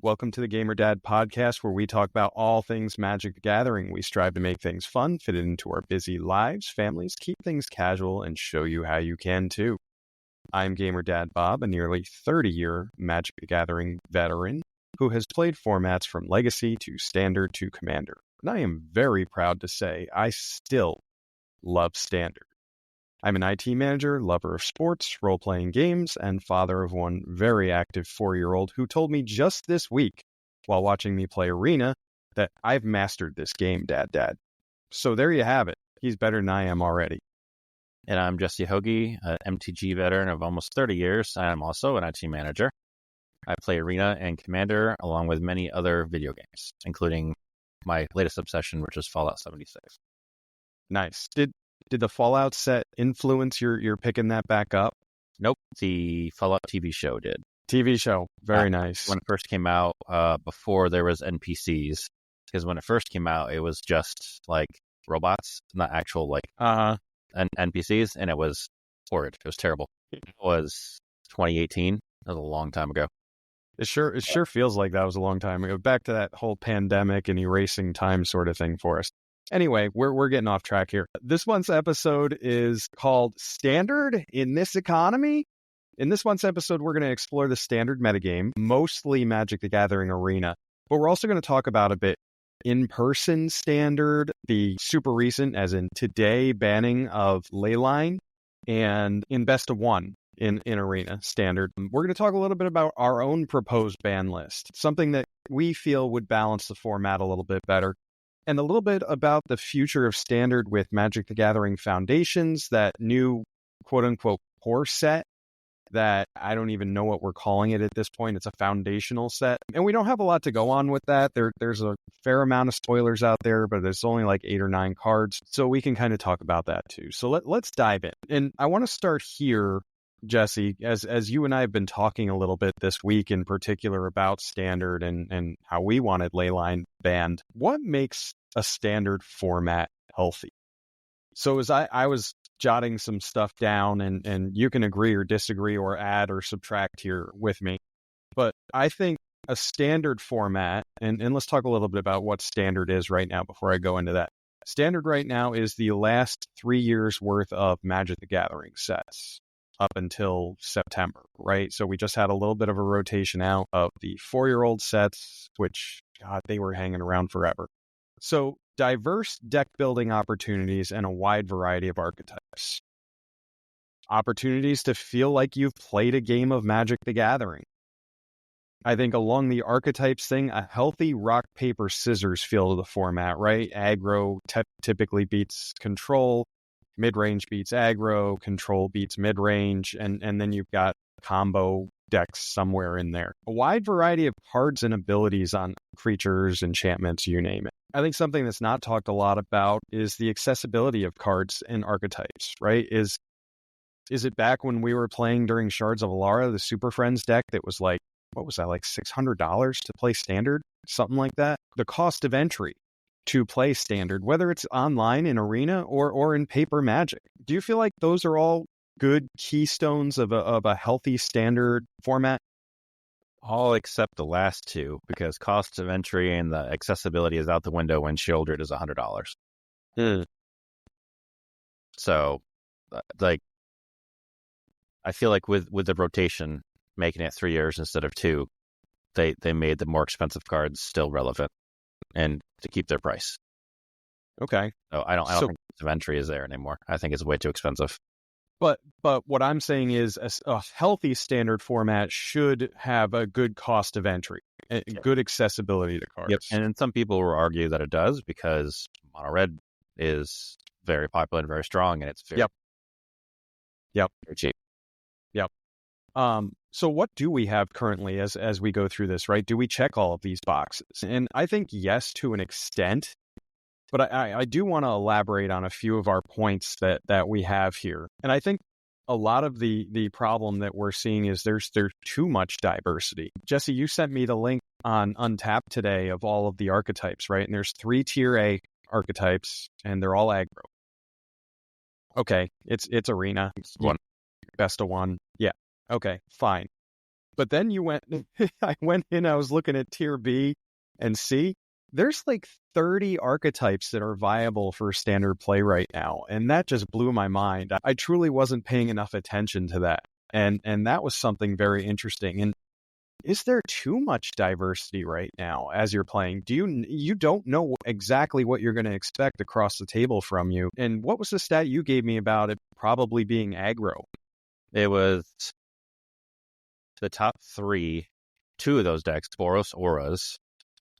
Welcome to the Gamer Dad podcast, where we talk about all things Magic the Gathering. We strive to make things fun, fit it into our busy lives, families, keep things casual, and show you how you can too. I'm Gamer Dad Bob, a nearly 30-year Magic the Gathering veteran who has played formats from Legacy to Standard to Commander. And I am very proud to say I still love Standard. I'm an IT manager, lover of sports, role-playing games, and father of one very active 4-year-old who told me just this week, while watching me play Arena, that I've mastered this game, Dad. So there you have it. He's better than I am already. And I'm Jesse Hoagie, an MTG veteran of almost 30 years. I'm also an IT manager. I play Arena and Commander, along with many other video games, including my latest obsession, which is Fallout 76. Nice. Did the Fallout set influence your picking that back up? Nope. The Fallout TV show did. TV show. Very nice. When it first came out, before there was NPCs, because when it first came out, it was just like robots, not actual like NPCs, and it was horrid. It was terrible. It was 2018. That was a long time ago. It sure feels like that was a long time ago. Back to that whole pandemic and erasing time sort of thing for us. Anyway, we're getting off track here. This month's episode is called Standard in This Economy. In this month's episode, we're going to explore the Standard metagame, mostly Magic the Gathering Arena, but we're also going to talk about a bit in-person Standard, the super recent, as in today, banning of Leyline, and in Best of One in Arena Standard. We're going to talk a little bit about our own proposed ban list, something that we feel would balance the format a little bit better. And a little bit about the future of Standard with Magic the Gathering Foundations, that new quote-unquote core set that I don't even know what we're calling it at this point. It's a foundational set. And we don't have a lot to go on with that. There's a fair amount of spoilers out there, but there's only like 8 or 9 cards. So we can kind of talk about that too. So let's dive in. And I want to start here, Jesse, as you and I have been talking a little bit this week in particular about Standard and how we wanted Leyline banned. What makes a Standard format healthy? So as I was jotting some stuff down, and you can agree or disagree or add or subtract here with me, but I think a Standard format, and let's talk a little bit about what Standard is right now before I go into that. Standard right now is the last 3 years worth of Magic the Gathering sets up until September, right? So we just had a little bit of a rotation out of the 4-year-old sets, which, God, they were hanging around forever. So diverse deck building opportunities and a wide variety of archetypes. Opportunities to feel like you've played a game of Magic the Gathering. I think along the archetypes thing, a healthy rock, paper, scissors feel to the format, right? Aggro typically beats control. Mid-range beats aggro, control beats mid-range, and then you've got combo decks somewhere in there. A wide variety of cards and abilities on creatures, enchantments, you name it. I think something that's not talked a lot about is the accessibility of cards and archetypes, right? Is it back when we were playing during Shards of Alara, the Super Friends deck that was like, what was that, like $600 to play Standard? Something like that? The cost of entry to play Standard, whether it's online in Arena or in paper Magic. Do you feel like those are all good keystones of a healthy Standard format? All except the last two, because cost of entry and the accessibility is out the window when Shieldred is $100. So, like, I feel like with the rotation, making it 3 years instead of 2, they made the more expensive cards still relevant and to keep their price. Okay. So I don't think cost of entry is there anymore. I think it's way too expensive. But what I'm saying is a healthy Standard format should have a good cost of entry, good accessibility to cards. Yep. And then some people will argue that it does because mono red is very popular and very strong, and it's very very cheap. Yep. So what do we have currently as we go through this, right? Do we check all of these boxes? And I think yes, to an extent. But I do want to elaborate on a few of our points that we have here. And I think a lot of the problem that we're seeing is there's too much diversity. Jesse, you sent me the link on Untapped today of all of the archetypes, right? And there's 3 tier A archetypes, and they're all aggro. Okay, it's Arena. It's one. Best of one. Yeah. Okay, fine. But then you went, I went in, I was looking at tier B and C. There's like 30 archetypes that are viable for standard play right now. And that just blew my mind. I truly wasn't paying enough attention to that. And that was something very interesting. And is there too much diversity right now as you're playing? You don't know exactly what you're going to expect across the table from you. And what was the stat you gave me about it probably being aggro? It was the top three, two of those decks, Boros Auras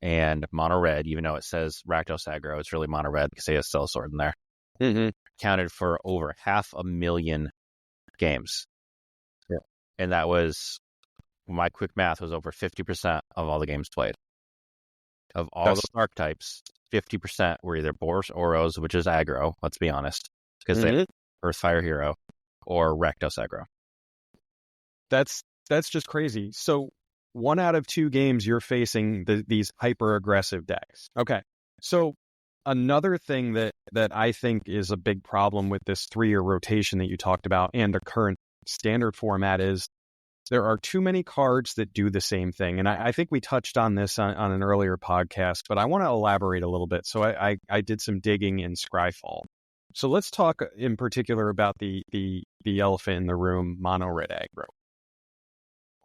and Mono Red, even though it says Rakdos aggro, it's really Mono Red because they have Stellasaur Sword in there. Mm-hmm. Counted for over 500,000 games. Yeah. And that was, my quick math was over 50% of all the games played. Of all those archetypes, 50% were either Boros Auras, which is aggro, let's be honest, because they Earth Fire Hero, or Rakdos aggro. That's just crazy. So 1 out of 2 games you're facing these hyper aggressive decks. Okay. So another thing that I think is a big problem with this 3-year rotation that you talked about and the current standard format is there are too many cards that do the same thing. And I think we touched on this on an earlier podcast, but I want to elaborate a little bit. So I did some digging in Scryfall. So let's talk in particular about the elephant in the room, mono red aggro.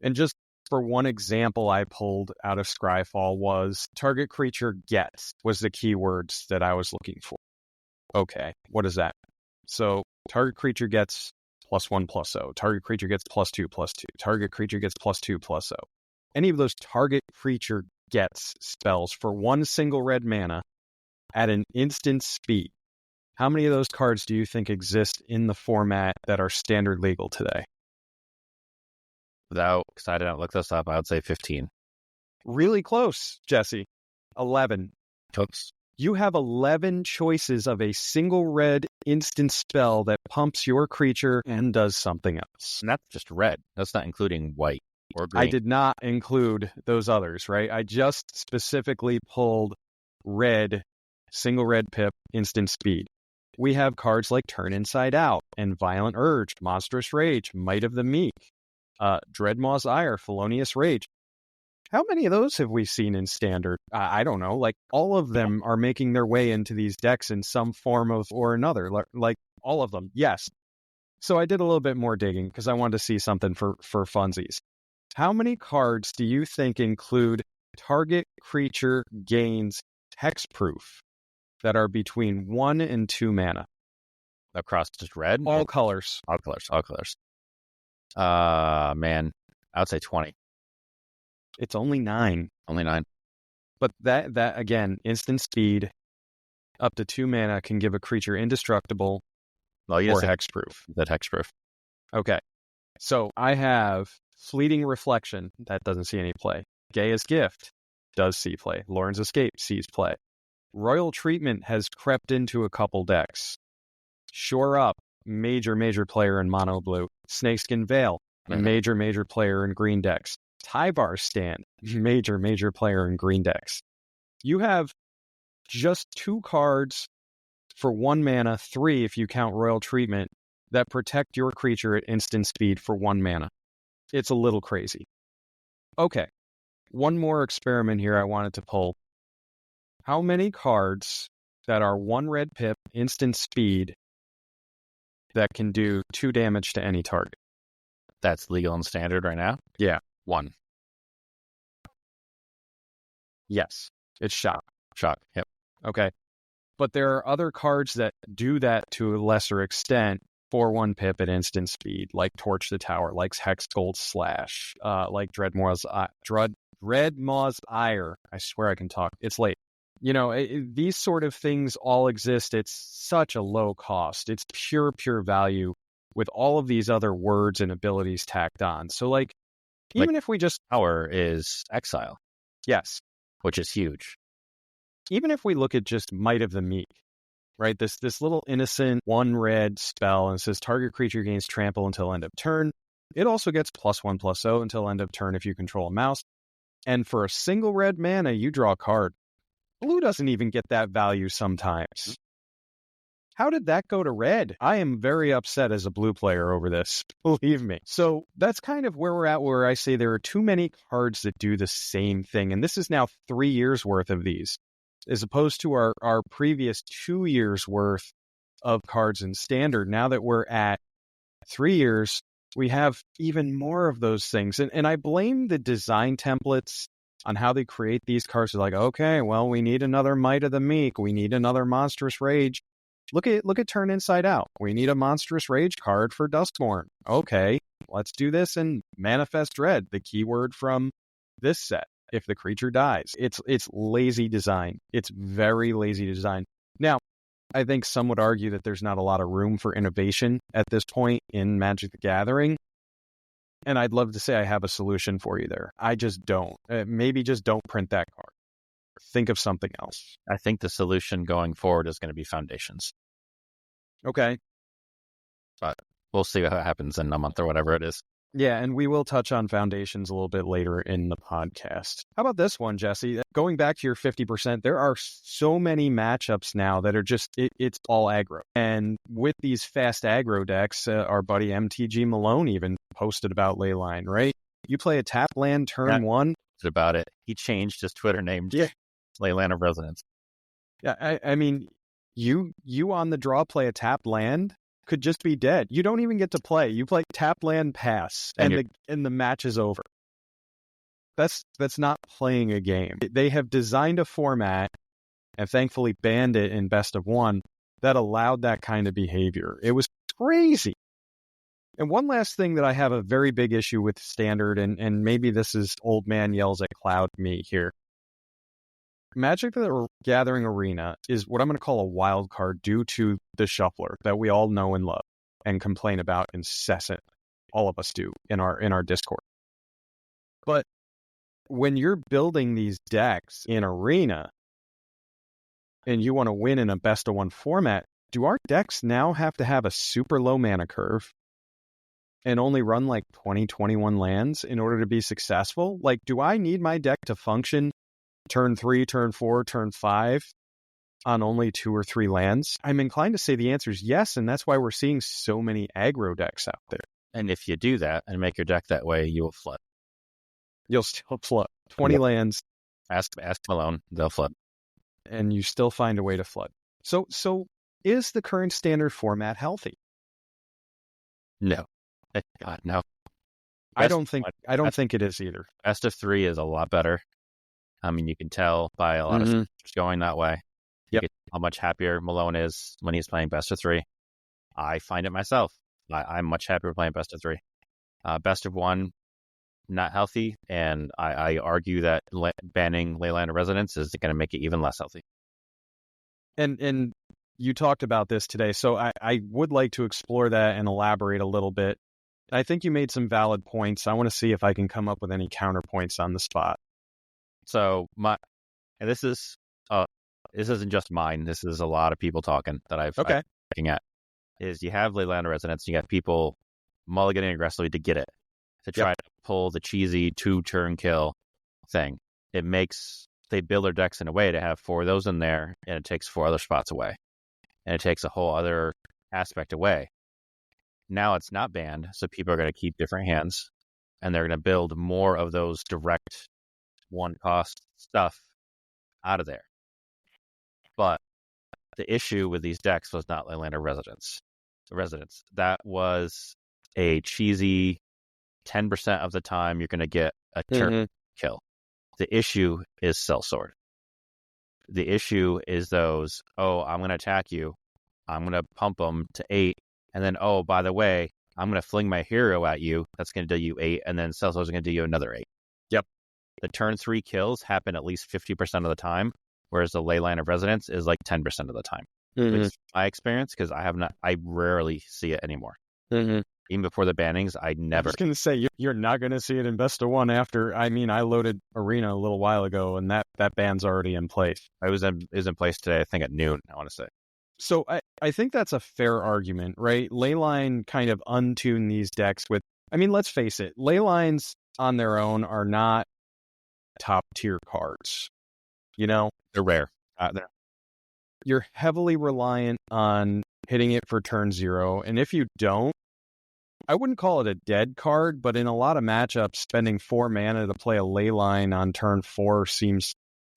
And just for one example I pulled out of Scryfall was target creature gets was the keywords that I was looking for. Okay, what is that? So target creature gets +1/+0. Target creature gets +2/+2. Target creature gets +2/+0. Any of those target creature gets spells for 1 single red mana at an instant speed. How many of those cards do you think exist in the format that are standard legal today? Because I didn't look this up, I would say 15. Really close, Jesse. 11. Cooks. You have 11 choices of a single red instant spell that pumps your creature and does something else. And that's just red. That's not including white or green. I did not include those others, right? I just specifically pulled red, single red pip, instant speed. We have cards like Turn Inside Out and Violent Urge, Monstrous Rage, Might of the Meek, Dreadmaw's Ire, Felonious Rage. How many of those have we seen in standard? I don't know. Like all of them are making their way into these decks in some form of or another. Like all of them, yes. So I did a little bit more digging because I wanted to see something for funsies. How many cards do you think include target creature gains hexproof that are between 1 and 2 mana? Across just red? All colors. All colors. Man, I would say 20. It's only 9. Only 9. But that again, instant speed, up to 2 mana can give a creature indestructible or hexproof. That hexproof. Okay. So I have Fleeting Reflection. That doesn't see any play. Gaia's Gift does see play. Lauren's Escape sees play. Royal Treatment has crept into a couple decks. Shore Up, major player in mono blue. Snakeskin Veil, major player in green decks. Tyvar Stand, major player in green decks. You have just 2 cards for 1 mana, 3 if you count Royal Treatment, that protect your creature at instant speed for 1 mana. It's a little crazy. Okay, one more experiment here I wanted to pull. How many cards that are 1 red pip, instant speed, that can do 2 damage to any target? That's legal and standard right now? Yeah. 1. Yes. It's Shock. Yep. Okay. But there are other cards that do that to a lesser extent for 1 pip at instant speed, like Torch the Tower, like Hexgold Slash, like Dreadmaw's Ire. I swear I can talk. It's late. You know, these sort of things all exist. It's such a low cost. It's pure value with all of these other words and abilities tacked on. So like, even if we just... Power is Exile. Yes. Which is huge. Even if we look at just Might of the Meek, right? This little innocent 1 red spell, and it says target creature gains trample until end of turn. It also gets +1/+0 until end of turn if you control a mouse. And for a single red mana, you draw a card. Blue doesn't even get that value sometimes. How did that go to red? I am very upset as a blue player over this, believe me. So that's kind of where we're at, where I say there are too many cards that do the same thing. And this is now 3 years worth of these, as opposed to our previous 2 years worth of cards in Standard. Now that we're at 3 years, we have even more of those things. And I blame the design templates on how they create these cards. They're like, okay, well, we need another Might of the Meek. We need another Monstrous Rage. Look at Turn Inside Out. We need a Monstrous Rage card for Duskborn. Okay, let's do this and Manifest Dread, the keyword from this set, if the creature dies. It's lazy design. It's very lazy design. Now, I think some would argue that there's not a lot of room for innovation at this point in Magic the Gathering. And I'd love to say I have a solution for you there. I just don't. Maybe just don't print that card. Think of something else. I think the solution going forward is going to be Foundations. Okay. But we'll see what happens in a month or whatever it is. Yeah, and we will touch on Foundations a little bit later in the podcast. How about this one, Jesse? Going back to your 50%, there are so many matchups now that are just, it's all aggro. And with these fast aggro decks, our buddy MTG Malone even posted about Leyline, right? You play a tap land turn one. About it. He changed his Twitter name to Leyline of Resonance. Yeah, I mean, you on the draw play a tap land could just be dead. You don't even get to play. You play tap land pass, and the match is over. That's not playing a game. They have designed a format, and thankfully banned it in best of one, that allowed that kind of behavior. It was crazy. And one last thing that I have a very big issue with Standard, and maybe this is old man yells at cloud me here. Magic the Gathering Arena is what I'm going to call a wild card due to the shuffler that we all know and love and complain about incessantly. All of us do in our Discord. But when you're building these decks in Arena and you want to win in a best of one format, do our decks now have to have a super low mana curve and only run like 20, 21 lands in order to be successful? Like, do I need my deck to function turn 3, turn 4, turn 5 on only 2 or 3 lands? I'm inclined to say the answer is yes, and that's why we're seeing so many aggro decks out there. And if you do that and make your deck that way, you will flood. You'll still flood. 20 lands. Ask Malone, they'll flood. And you still find a way to flood. So is the current Standard format healthy? No. God, no. I don't think it is either. Best of 3 is a lot better. I mean, you can tell by a lot of stuff going that way. You get how much happier Malone is when he's playing best of 3. I find it myself. I'm much happier playing best of 3. Best of 1, not healthy, and I argue that banning Leyline of Resonance is going to make it even less healthy. And you talked about this today, so I would like to explore that and elaborate a little bit. I think you made some valid points. I want to see if I can come up with any counterpoints on the spot. So this isn't just mine. This is a lot of people talking that I'm looking at. Is you have Leyline of Resonance, you got people mulliganing aggressively to get it, to try to pull the cheesy 2-turn kill thing. They build their decks in a way to have 4 of those in there, and it takes 4 other spots away, and it takes a whole other aspect away. Now it's not banned, so people are going to keep different hands, and they're going to build more of those direct one-cost stuff out of there. But the issue with these decks was not Leyline of Resonance. That was a cheesy 10% of the time you're going to get a turn kill. The issue is Sellsword. The issue is those, I'm going to attack you. I'm going to pump them to 8. And then, by the way, I'm going to fling my hero at you. That's going to do you 8. And then Sellsword's going to do you another 8. Yep. The turn 3 kills happen at least 50% of the time, whereas the Leyline of Resonance is like 10% of the time. It's my experience, because I rarely see it anymore. Even before the bannings, I never. I was going to say, you're not going to see it in best of one after. I mean, I loaded Arena a little while ago, and that ban's already in place. It was in place today, I think at noon, I want to say. So I think that's a fair argument, right? Leyline kind of untuned these decks with, I mean, let's face it, Leylines on their own are not top tier cards. You know? They're rare. you're heavily reliant on hitting it for turn 0. And if you don't, I wouldn't call it a dead card, but in a lot of matchups, spending 4 mana to play a Leyline on turn 4 seems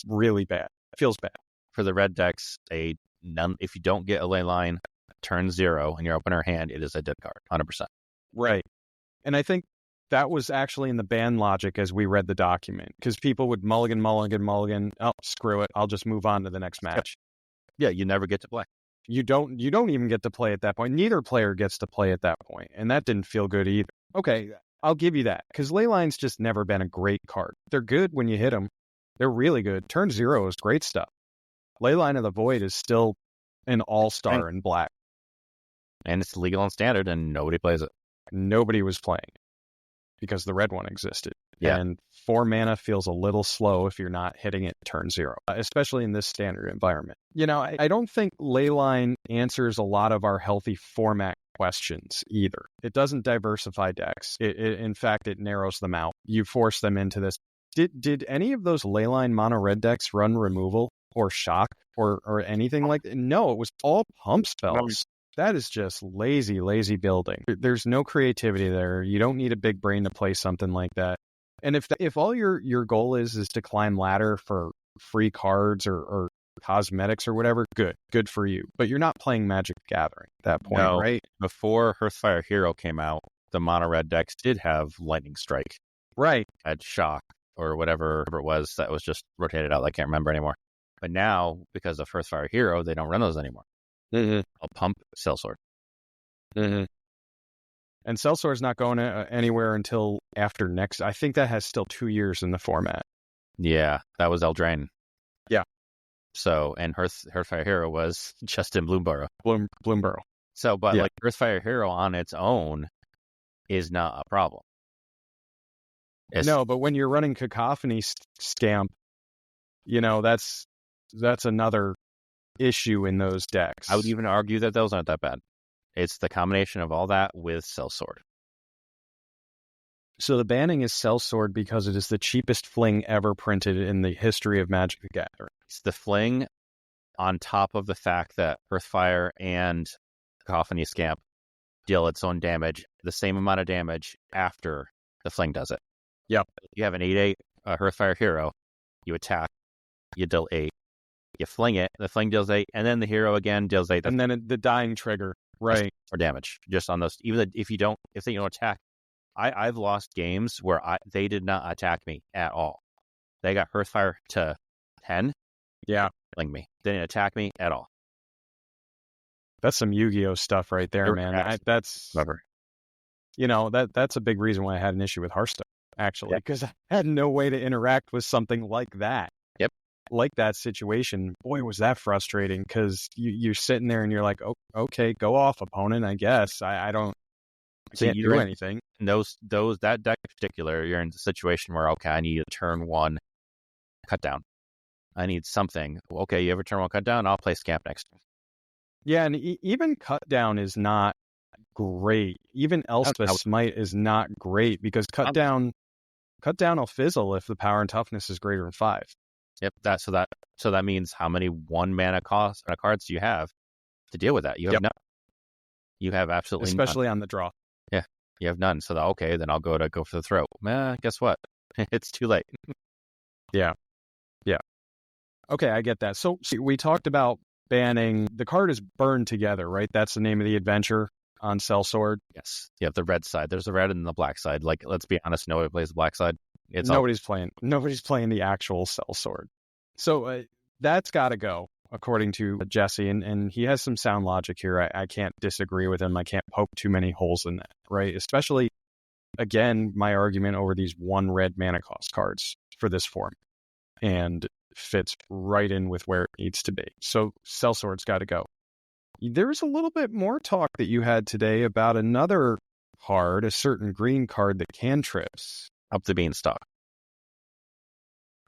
really bad. It feels bad. For the red decks, if you don't get a Leyline turn 0 in your opener hand, it is a dead card, 100%. Right. And I think that was actually in the ban logic as we read the document, because people would mulligan. Oh, screw it. I'll just move on to the next match. Yeah, you never get to play. You don't even get to play at that point. Neither player gets to play at that point. And that didn't feel good either. Okay, I'll give you that, because Leyline's just never been a great card. They're good when you hit them. They're really good. Turn 0 is great stuff. Leyline of the Void is still an all-star in black. And it's legal and standard, and nobody plays it. Nobody was playing it because the red one existed. Yeah. And 4 mana feels a little slow if you're not hitting it turn 0, especially in this standard environment. I don't think Leyline answers a lot of our healthy format questions either. It doesn't diversify decks. In fact, it narrows them out. You force them into this. Did any of those Leyline mono red decks run removal or shock or anything like that? No, it was all pump spells. That is just lazy building. There's no creativity there. You don't need a big brain to play something like that. And if all your goal is to climb ladder for free cards or cosmetics or whatever, good for you. But you're not playing Magic the Gathering at that point, right? Before Hearthfire Hero came out, the mono red decks did have Lightning Strike. Right. Had Shock or whatever it was that was just rotated out. I can't remember anymore. But now, because of Hearthfire Hero, they don't run those anymore. Mm-hmm. I'll pump Sellsword. Mm-hmm. And Sellsword's not going anywhere until after next. I think that has still 2 years in the format. Yeah, that was Eldraine. Yeah. So, and Hearthfire Hero was just in Bloomborough. Bloomborough. So, but like Hearthfire Hero on its own is not a problem. No, but when you're running Cacophony Scamp, that's another issue in those decks. I would even argue that those aren't that bad. It's the combination of all that with Sellsword. So the banning is Sellsword because it is the cheapest fling ever printed in the history of Magic the Gathering. It's the fling on top of the fact that Hearthfire and Cacophony Scamp deal its own damage, the same amount of damage after the fling does it. Yep. You have an 8/8 Hearthfire Hero, you attack, you deal 8, you fling it, the fling deals 8, and then the hero again deals 8. And then the dying trigger, right? Or damage, just on those. Even if they don't attack, I've lost games where they did not attack me at all. They got Hearthfire to 10, fling me. They didn't attack me at all. That's some Yu-Gi-Oh stuff right there, man. That's clever. That's a big reason why I had an issue with Hearthstone, actually, because I had no way to interact with something like that. Yep. Like that situation. Boy, was that frustrating, because you're sitting there and you're like, oh, okay, go off, opponent, I guess. I can't do anything. That deck in particular, you're in the situation where, okay, I need a turn 1 cut down. I need something. Okay, you have a turn 1 cut down, I'll play Scamp next. Yeah, and even cut down is not great. Even Elspeth Smite is not great, because cut down will fizzle if the power and toughness is greater than 5. Yep. So that means how many 1 mana cards do you have to deal with that? You have none. You have absolutely especially none. On the draw. Yeah, you have none. So then I'll go for the throat. Guess what? It's too late. Yeah. Okay, I get that. So we talked about banning. The card is Burned Together, right? That's the name of the adventure on Sellsword. Yes. You have the red side. There's the red and the black side. Like, let's be honest, nobody plays the black side. Nobody's playing the actual Sellsword. So that's got to go, according to Jesse, and he has some sound logic here. I can't disagree with him. I can't poke too many holes in that, right? Especially, again, my argument over these 1 red mana cost cards for this form, and fits right in with where it needs to be. So Sellsword's got to go. There's a little bit more talk that you had today about another card, a certain green card that cantrips. Up the Beanstalk.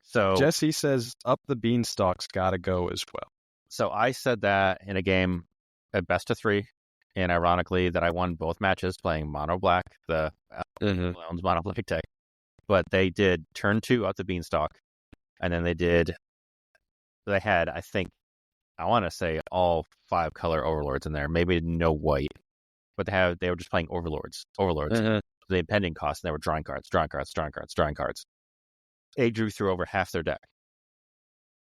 So Jesse says Up the Beanstalk's got to go as well. So I said that in a game at best of 3, and ironically that I won both matches playing mono black, the mono black deck. But they did turn 2 Up the Beanstalk, and then they had, I think, I want to say all 5 color overlords in there. Maybe no white, but they were just playing overlords. The impending cost, and they were drawing cards. They drew through over half their deck.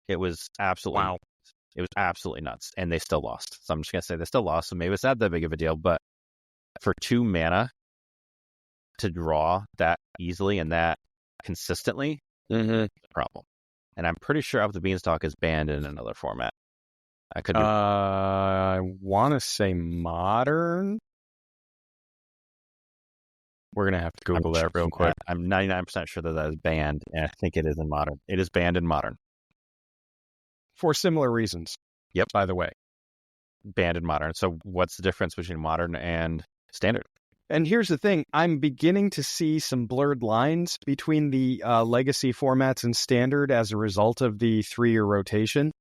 It was absolutely It was absolutely nuts, and they still lost. So I'm just gonna say they still lost. So maybe it's not that big of a deal, but for 2 mana to draw that easily and that consistently, a problem. And I'm pretty sure Up the Beanstalk is banned in another format. I could. I want to say Modern. We're gonna have to Google that real quick. I'm 99% sure that is banned, and I think it is in Modern. It is banned in Modern for similar reasons. Yep. By the way, banned in Modern. So what's the difference between Modern and Standard? And here's the thing. I'm beginning to see some blurred lines between the legacy formats and Standard as a result of the 3-year rotation.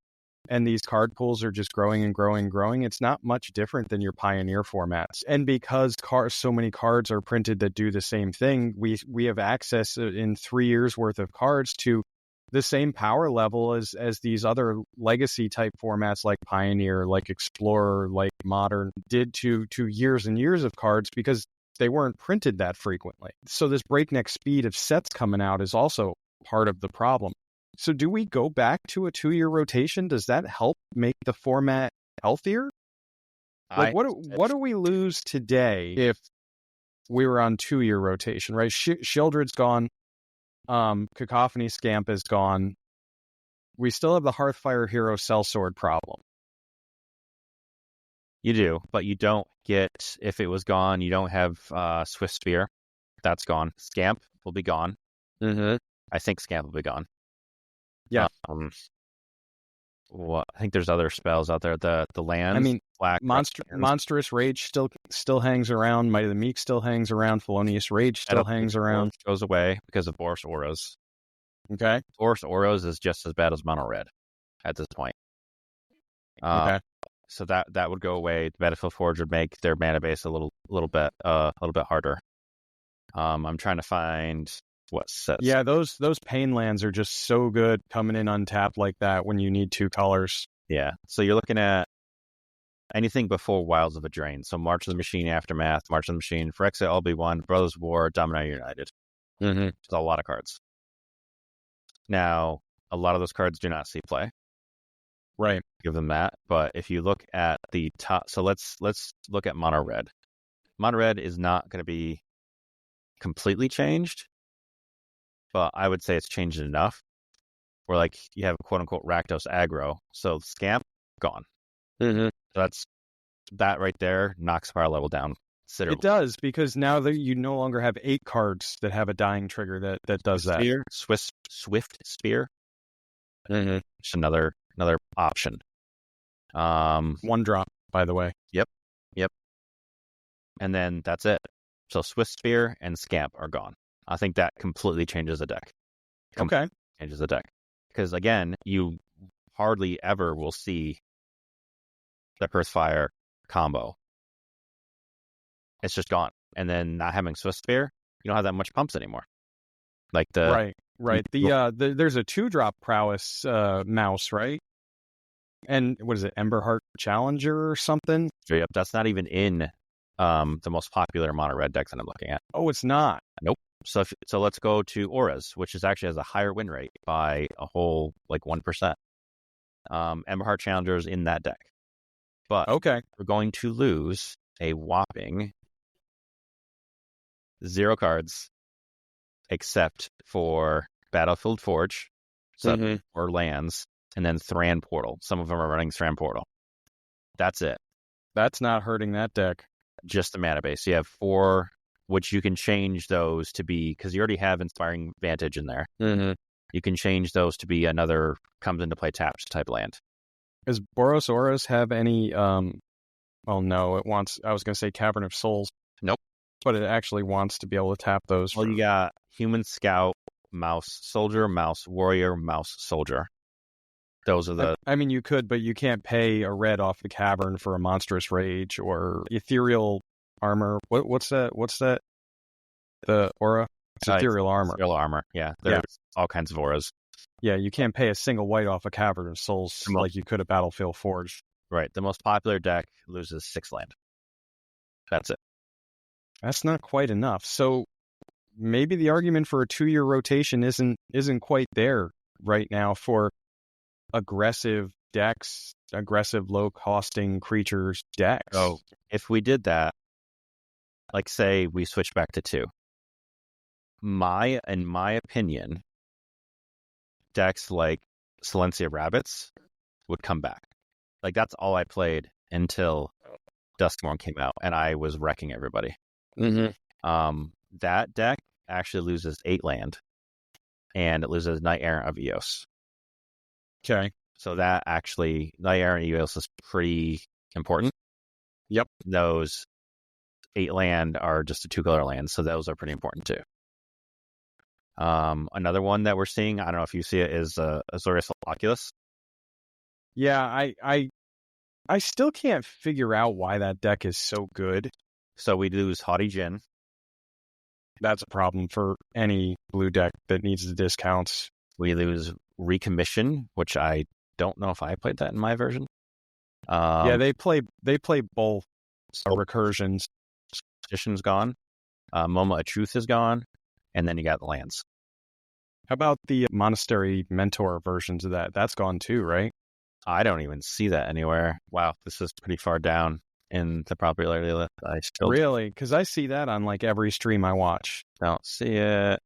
And these card pools are just growing and growing and growing. It's not much different than your Pioneer formats. And because so many cards are printed that do the same thing, we have access in 3 years worth of cards to the same power level as these other legacy type formats like Pioneer, like Explorer, like Modern did to years and years of cards, because they weren't printed that frequently. So this breakneck speed of sets coming out is also part of the problem. So do we go back to a 2-year rotation? Does that help make the format healthier? Like, what do we lose today if we were on 2-year rotation, right? Shieldred's gone. Cacophony Scamp is gone. We still have the Hearthfire Hero Sellsword problem. You do, but you don't get, if it was gone, you don't have Swift Spear. That's gone. Scamp will be gone. I think Scamp will be gone. Yeah. I think there's other spells out there. The lands. I mean, Black Monstrous Rage still hangs around. Might of the Meek still hangs around. Felonious Rage still hangs around. Goes away because of Boros Auras. Okay. Boros Auras is just as bad as Mono Red at this point. Okay. So that would go away. The Battlefield Forge would make their mana base a little bit harder. I'm trying to find what sets. Yeah, those pain lands are just so good coming in untapped like that when you need 2 colors. Yeah. So you're looking at anything before Wilds of a Drain. So March of the Machine, Aftermath, March of the Machine, Phyrexia LB1, Brothers of War, Dominator United. It's a lot of cards. Now, a lot of those cards do not see play. Right. Give them that. But if you look at the top, so let's look at Mono Red. Mono Red is not going to be completely changed, but I would say it's changed enough where, like, you have quote unquote Rakdos aggro. So Scamp gone. So that's that right there knocks power level down considerably. It does, because now that you no longer have 8 cards that have a dying trigger that does that. Swift Spear. Just another option. 1 drop, by the way. Yep. And then that's it. So Swift Spear and Scamp are gone. I think that completely changes the deck. Changes the deck. Because again, you hardly ever will see the Hearthfire combo. It's just gone. And then not having Swift Spear, you don't have that much pumps anymore. Like the Right. There's a 2-drop prowess mouse, right? And what is it, Emberheart Challenger or something? Yep, that's not even in the most popular mono red decks that I'm looking at. Oh, it's not. Nope. So let's go to Auras, which actually has a higher win rate by a whole 1%. Emberheart Challenger is in that deck, but we're going to lose a whopping 0 cards, except for Battlefield Forge, or lands, and then Thran Portal. Some of them are running Thran Portal. That's it. That's not hurting that deck. Just the mana base. You have 4, which you can change those to be, because you already have Inspiring Vantage in there. You can change those to be another comes into play tapped type land. Does Boros Auras have any? Oh no, it wants. I was going to say Cavern of Souls. Nope. But it actually wants to be able to tap those. Well, you got Human Scout, Mouse Soldier, Mouse Warrior, Mouse Soldier. Those are the... I mean, you could, but you can't pay a red off the Cavern for a Monstrous Rage or Ethereal Armor. What's that? The Aura? It's Ethereal Armor. Ethereal Armor, yeah. There's all kinds of auras. Yeah, you can't pay a single white off a Cavern of Souls like you could a Battlefield Forge. Right. The most popular deck loses 6 land. That's it. That's not quite enough. So maybe the argument for a 2-year rotation isn't quite there right now for aggressive decks, aggressive low-costing creatures decks. So if we did that, like say we switch back to 2, in my opinion, decks like Silencia Rabbits would come back. Like that's all I played until Duskmourn came out, and I was wrecking everybody. That deck actually loses 8 land, and it loses Knight Errant of Eos. Okay. So that actually, Knight Errant Eos is pretty important. Yep. Those 8 land are just a 2-color land, so those are pretty important too. Another one that we're seeing, I don't know if you see it, is Azorius Oculus. Yeah, I still can't figure out why that deck is so good. So we lose Haughty Djinn. That's a problem for any blue deck that needs the discounts. We lose Recommission, which I don't know if I played that in my version. Yeah, they play both recursions. Magician's gone. Moment of Truth is gone. And then you got the lands. How about the Monastery Mentor versions of that? That's gone too, right? I don't even see that anywhere. Wow, this is pretty far down in the popularity list. I still really, because I see that on like every stream I watch. Don't see it.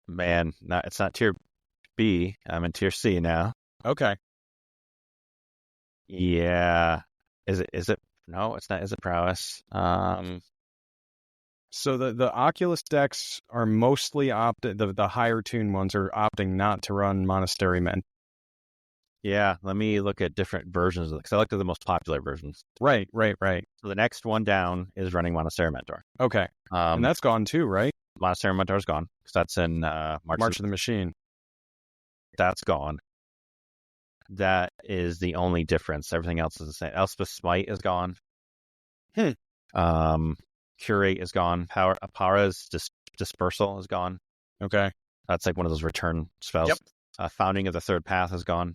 Man, it's not tier B. I'm in tier C now. Okay. Yeah. Is it? No, it's not. Is it prowess? So the Oculus decks are mostly the higher tune ones are opting not to run Monastery Men. Yeah, let me look at different versions of it, because I looked at the most popular versions. Right. So the next one down is running Monastery Mentor. Okay. And that's gone too, right? Monastery Mentor is gone, because that's in March of the Machine. That's gone. That is the only difference. Everything else is the same. Elspeth Smite is gone. Curate is gone. Apara's Dispersal is gone. Okay. That's like one of those return spells. Yep. Founding of the Third Path is gone.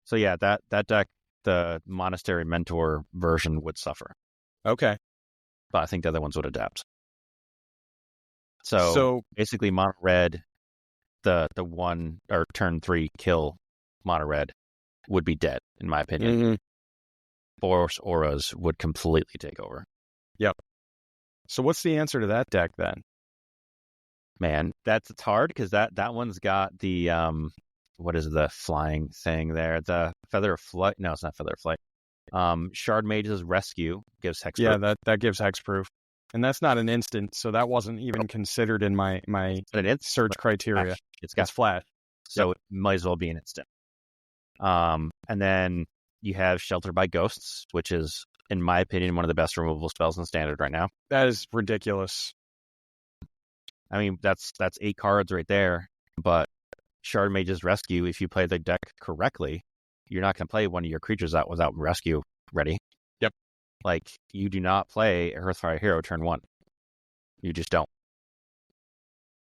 So yeah, that deck, the Monastery Mentor version would suffer. Okay. But I think the other ones would adapt. So basically mono red, the 1 or turn 3 kill mono red would be dead, in my opinion. Force auras would completely take over. Yep. So what's the answer to that deck then? Man, it's hard, because that one's got the what is the flying thing there? The Feather of Flight. No, it's not Feather of Flight. Shard Mage's Rescue gives hexproof. Yeah, that gives hexproof. And that's not an instant, so that wasn't even considered in my search criteria. It's flash. So it might as well be an instant. And then you have Shelter by Ghosts, which is, in my opinion, one of the best removable spells in Standard right now. That is ridiculous. I mean, that's 8 cards right there. But Shard Mage's Rescue, if you play the deck correctly, you're not going to play one of your creatures out without Rescue ready. Yep. Like, you do not play Hearthfire Hero turn 1. You just don't.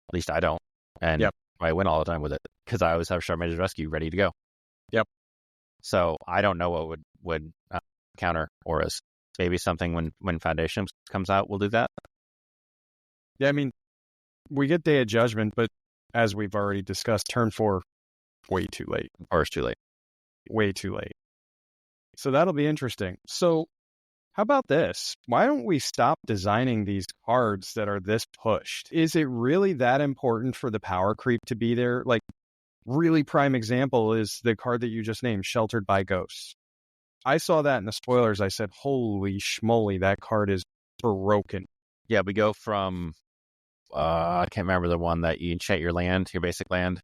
At least I don't. And I win all the time with it, because I always have Shard Mage's Rescue ready to go. Yep. So I don't know what would counter auras. Maybe something when Foundation comes out will do that. Yeah, I mean, we get Day of Judgment, but as we've already discussed, turn 4, way too late. Or it's too late. Way too late. So that'll be interesting. So how about this? Why don't we stop designing these cards that are this pushed? Is it really that important for the power creep to be there? Like, really prime example is the card that you just named, Sheltered by Ghosts. I saw that in the spoilers. I said, holy schmoly, that card is broken. Yeah, we go from, I can't remember the one that you enchant your land, your basic land.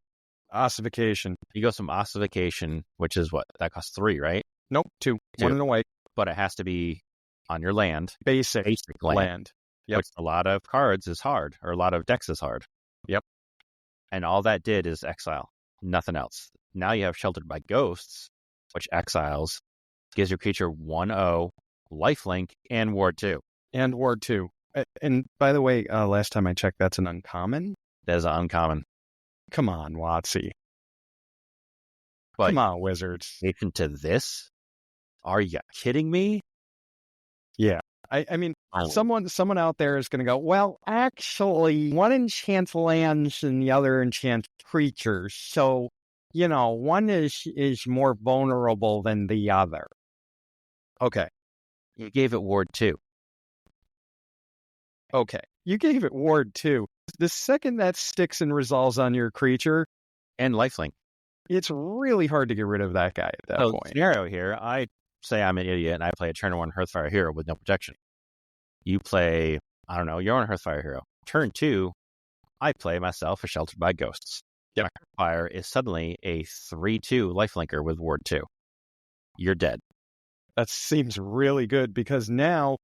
Ossification. You go from Ossification, which is what? That costs 3, right? Nope, 2. 1 in a way. But it has to be on your land. Basic land. Yep. Which a lot of cards is hard, or a lot of decks is hard. Yep. And all that did is exile. Nothing else. Now you have Sheltered by Ghosts, which exiles, gives your creature 1/0, lifelink, and Ward 2. And Ward 2. And by the way, last time I checked, that's an uncommon. That is an uncommon. Come on, WotC. But come on, Wizards. Listen to this? Are you kidding me? Yeah. I mean, someone out there is going to go, well, actually, one enchants lands and the other enchants creatures. So, one is more vulnerable than the other. Okay. You gave it Ward 2. Okay. You gave it Ward 2. The second that sticks and resolves on your creature... And lifelink. It's really hard to get rid of that guy at that point. Scenario here, I say I'm an idiot and I play a turn 1 Hearthfire hero with no protection. You play, I don't know, you're on a Hearthfire hero. Turn 2, I play myself a Sheltered by Ghosts. Yep. My Hearthfire is suddenly a 3/2 lifelinker with Ward 2. You're dead. That seems really good because now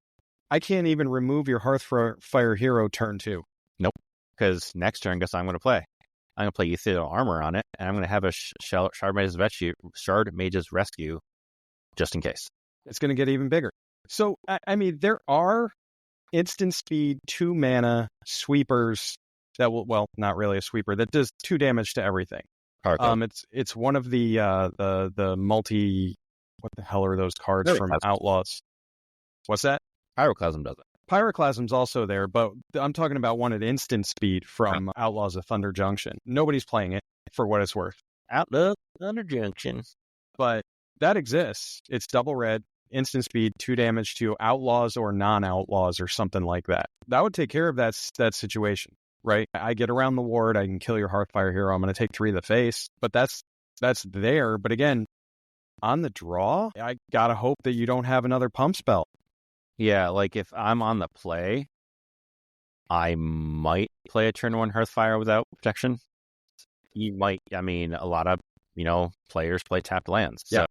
I can't even remove your Hearthfire hero turn 2. Nope. Because next turn, guess I'm going to play. I'm going to play Ethereal Armor on it, and I'm going to have a Shard Mage's Rescue just in case. It's going to get even bigger. So, I mean, there are instant speed 2 mana sweepers that will, well, not really a sweeper, that does 2 damage to everything. It's one of the multi, what the hell are those cards from Outlaws? What's that? Pyroclasm does it. Pyroclasm's also there, but I'm talking about one at instant speed from Outlaws of Thunder Junction. Nobody's playing it, for what it's worth. Outlaws of Thunder Junction. But that exists. It's double red, instant speed, 2 damage to Outlaws or non-Outlaws or something like that. That would take care of that situation, right? I get around the ward, I can kill your Hearthfire hero, I'm going to take 3 to the face, but that's there. But again, on the draw, I got to hope that you don't have another pump spell. Yeah, like if I'm on the play, I might play a turn 1 Hearthfire without protection. You might, I mean, a lot of, players play tapped lands. So,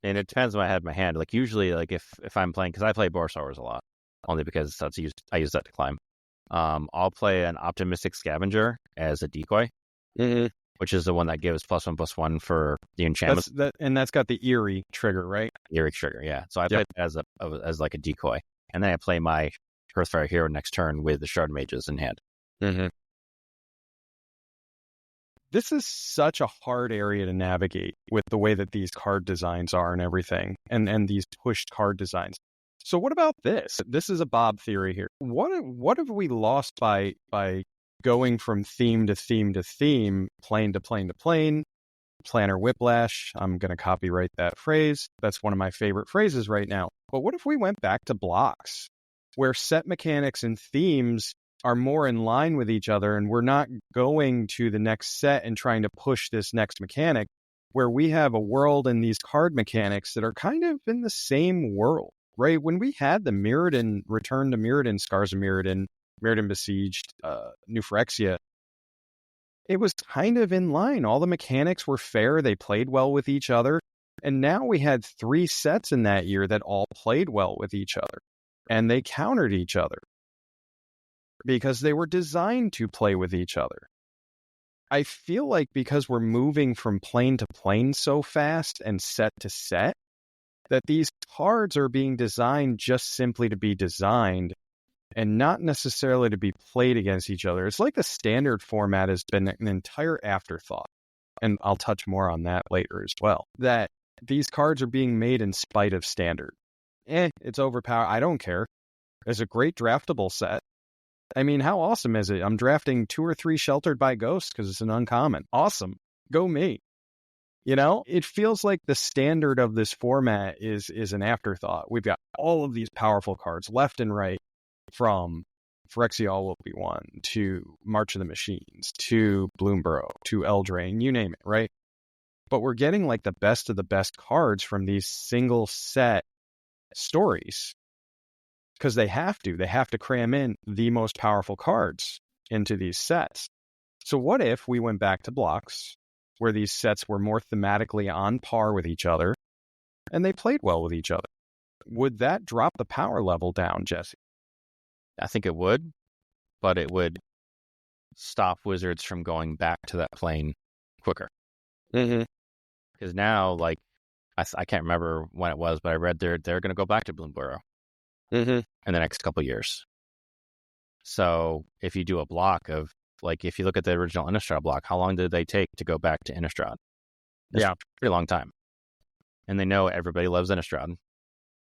and it depends on what I have in my hand. Like usually, like if I'm playing, because I play Borsars a lot, only because I use that to climb. I'll play an Optimistic Scavenger as a decoy, which is the one that gives +1/+1 for the enchantment. And that's got the Eerie trigger, right? Eerie trigger, yeah. So I play it as like a decoy, and then I play my Hearthfire hero next turn with the Shard Mages in hand. Mm-hmm. This is such a hard area to navigate with the way that these card designs are and everything, and these pushed card designs. So what about this? This is a Bob theory here. What have we lost by going from theme to theme to theme, plane to plane to plane, planar whiplash? I'm going to copyright that phrase. That's one of my favorite phrases right now. But what if we went back to blocks, where set mechanics and themes are more in line with each other, and we're not going to the next set and trying to push this next mechanic, where we have a world and these card mechanics that are kind of in the same world, right? When we had the Mirrodin, Return to Mirrodin, Scars of Mirrodin, Mirrodin Besieged, New Phyrexia, it was kind of in line. All the mechanics were fair. They played well with each other. And now we had 3 sets in that year that all played well with each other. And they countered each other because they were designed to play with each other. I feel like because we're moving from plane to plane so fast and set to set, that these cards are being designed just simply to be designed and not necessarily to be played against each other. It's like the standard format has been an entire afterthought. And I'll touch more on that later as well. That these cards are being made in spite of standard. It's overpowered. I don't care. It's a great draftable set. I mean, how awesome is it? I'm drafting 2 or 3 Sheltered by Ghosts because it's an uncommon. Awesome. Go me. It feels like the standard of this format is an afterthought. We've got all of these powerful cards left and right, from Phyrexia All Will Be One to March of the Machines to Bloomburrow to Eldraine, you name it, right? But we're getting like the best of the best cards from these single set stories because they have to cram in the most powerful cards into these sets. So what if we went back to blocks where these sets were more thematically on par with each other and they played well with each other? Would that drop the power level down, Jesse? I think it would, but it would stop Wizards from going back to that plane quicker. Because now, like, I can't remember when it was, but I read they're going to go back to Bloomburrow in the next couple of years. So if you do a block of like if you look at the original Innistrad block, how long did they take to go back to Innistrad? It's a pretty long time. And they know everybody loves Innistrad.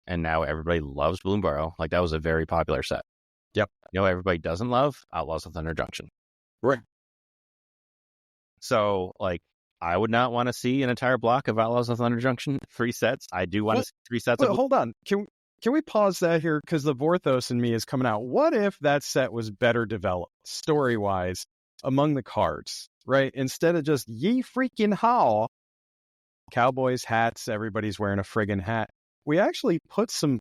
And now everybody loves Bloomburrow. Like, that was a very popular set. Yep. You know, everybody doesn't love Outlaws of Thunder Junction. Right. So, like, I would not want to see an entire block of Outlaws of Thunder Junction, 3 sets. I do want to see 3 sets of... Hold on. Can we pause that here? Because the Vorthos in me is coming out. What if that set was better developed, story-wise, among the cards, right? Instead of just ye freaking how, Cowboys hats, everybody's wearing a friggin' hat. We actually put some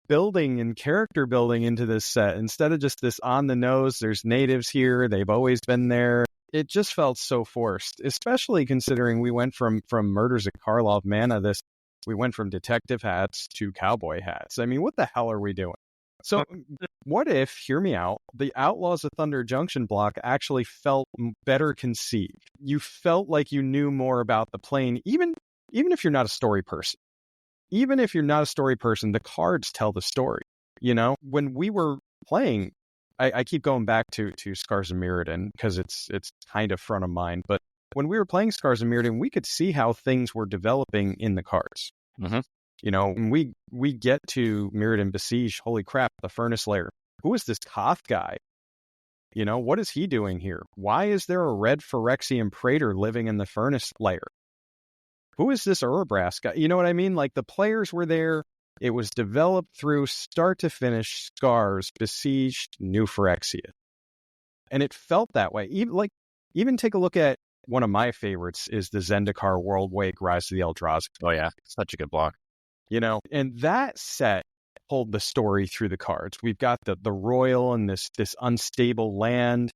building and character building into this set. Instead of just this on the nose, there's natives here, they've always been there. It just felt so forced, especially considering we went from Murders at Karlov Mana, we went from detective hats to cowboy hats. I mean, what the hell are we doing? So what if, hear me out, the Outlaws of Thunder Junction block actually felt better conceived? You felt like you knew more about the plane, even if you're not a story person. Even if you're not a story person, the cards tell the story. You know, when we were playing, I keep going back to Scars of Mirrodin because it's kind of front of mind. But when we were playing Scars of Mirrodin, we could see how things were developing in the cards. Mm-hmm. You know, when we get to Mirrodin Besiege, holy crap, the Furnace Lair. Who is this Koth guy? You know, what is he doing here? Why is there a red Phyrexian Praetor living in the Furnace Lair? Who is this Urabrask guy? You know what I mean? Like, the players were there. It was developed through start to finish, Scars, Besieged, New Phyrexia. And it felt that way. Even take a look at one of my favorites is the Zendikar World Wake Rise of the Eldrazi. Oh, yeah. Such a good block. You know, and that set told the story through the cards. We've got the Royal and this unstable land.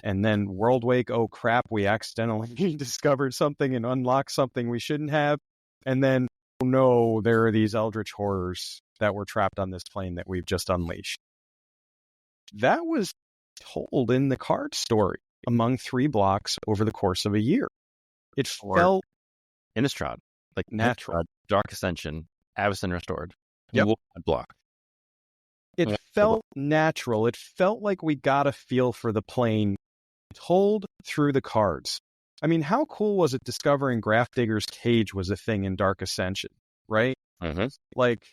And then World Wake, oh crap, we accidentally discovered something and unlocked something we shouldn't have. And then, oh no, there are these eldritch horrors that were trapped on this plane that we've just unleashed. That was told in the card story among 3 blocks over the course of a year. It felt Innistrad, like natural. Innistrad, Dark Ascension, Avacyn Restored. Yep. Block. It felt natural. It felt like we got a feel for the plane told through the cards. I mean, how cool was it discovering Grafdigger's Cage was a thing in Dark Ascension, right? Mm-hmm. Like,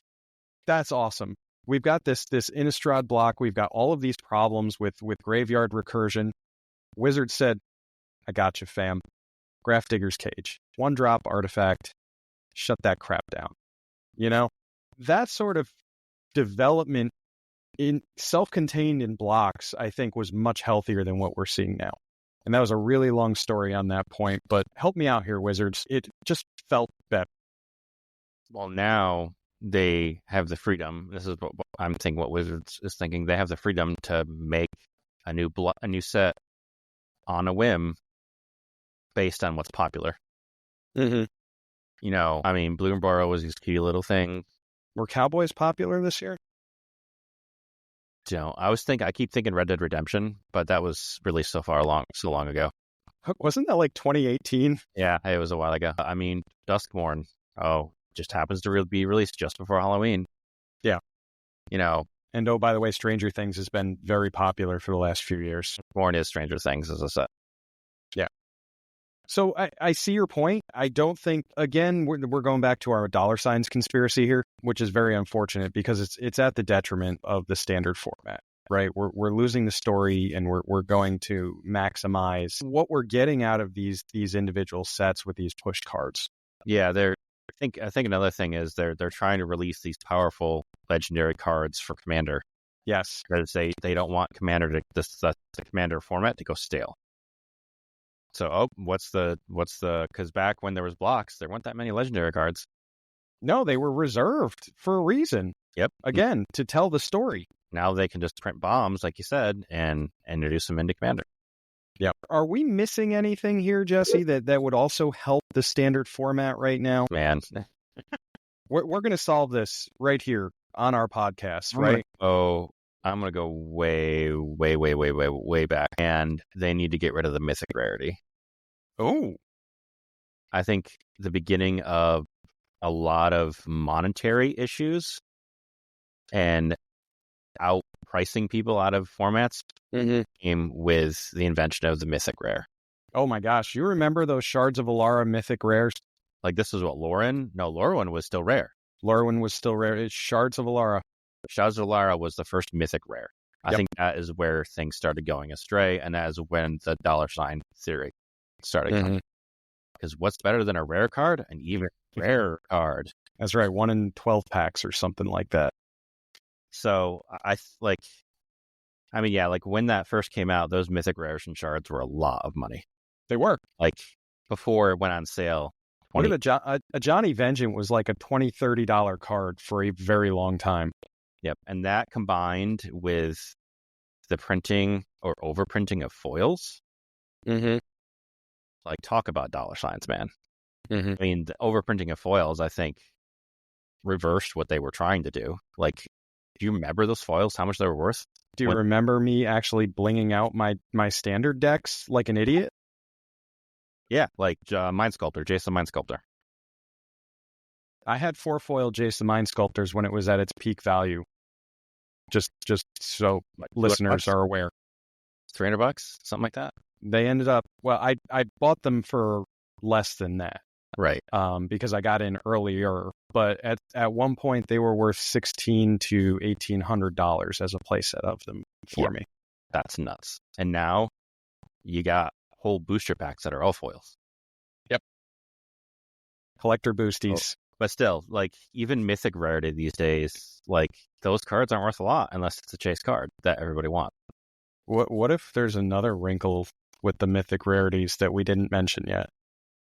that's awesome. We've got this Innistrad block. We've got all of these problems with graveyard recursion. Wizard said, I got you, fam. Grafdigger's Cage. 1-drop artifact. Shut that crap down. You know? That sort of development in self-contained in blocks, I think, was much healthier than what we're seeing now. And that was a really long story on that point, but help me out here, Wizards. It just felt better. Well, now they have the freedom. This is what I'm thinking, what Wizards is thinking. They have the freedom to make a new set on a whim based on what's popular. Mm-hmm. You know, I mean, Bloomburrow was these cute little things. Were Cowboys popular this year? You know, I keep thinking Red Dead Redemption, but that was released so long ago. Wasn't that like 2018? Yeah, it was a while ago. I mean, Duskmourn, just happens to be released just before Halloween. Yeah. You know. And by the way, Stranger Things has been very popular for the last few years. Duskmourn is Stranger Things as a set. Yeah. So I see your point. I don't think, again, we're going back to our dollar signs conspiracy here, which is very unfortunate because it's at the detriment of the standard format, right? We're losing the story and we're going to maximize what we're getting out of these individual sets with these push cards. Yeah, I think another thing is they're trying to release these powerful legendary cards for Commander. Yes, because they don't want Commander the Commander format to go stale. So, because back when there was blocks, there weren't that many legendary cards. No, they were reserved for a reason. Yep. Again, to tell the story. Now they can just print bombs, like you said, and introduce them into Commander. Yeah. Are we missing anything here, Jesse, that would also help the standard format right now? Man. We're going to solve this right here on our podcast, right? I'm going to go way, way, way, way, way, way back. And they need to get rid of the mythic rarity. Oh. I think the beginning of a lot of monetary issues and pricing people out of formats came with the invention of the Mythic Rare. Oh my gosh, you remember those Shards of Alara Mythic Rares? Like, this is what, Lauren? No, Lorwyn was still rare. Lorwyn was still rare. It's Shards of Alara. Shards of Alara was the first Mythic Rare. I think that is where things started going astray, and that is when the $ theory started coming. Because what's better than a rare card? An even rarer card. That's right, 1 in 12 packs or something like that. So when that first came out, those Mythic Rares and Shards were a lot of money. They were. Like, before it went on sale. Look at a Johnny Vengeance was like a $20, $30 card for a very long time. Yep, and that combined with the printing or overprinting of foils. Like, talk about $, man. I mean, the overprinting of foils, I think, reversed what they were trying to do. Like, do you remember those foils, how much they were worth? Do you remember me actually blinging out my standard decks like an idiot? Yeah, like Mind Sculptor, Jason Mind Sculptor. I had 4 foil Jason Mind Sculptors when it was at its peak value. Just so listeners are aware. $300, something like that. They ended up, well, I bought them for less than that. Right. Because I got in earlier, but at one point they were worth $1,600 to $1,800 as a playset of them for me. That's nuts. And now you got whole booster packs that are all foils. Yep. Collector boosties. Oh, but still, like, even Mythic Rarity these days, like, those cards aren't worth a lot unless it's a chase card that everybody wants. What if there's another wrinkle with the Mythic Rarities that we didn't mention yet?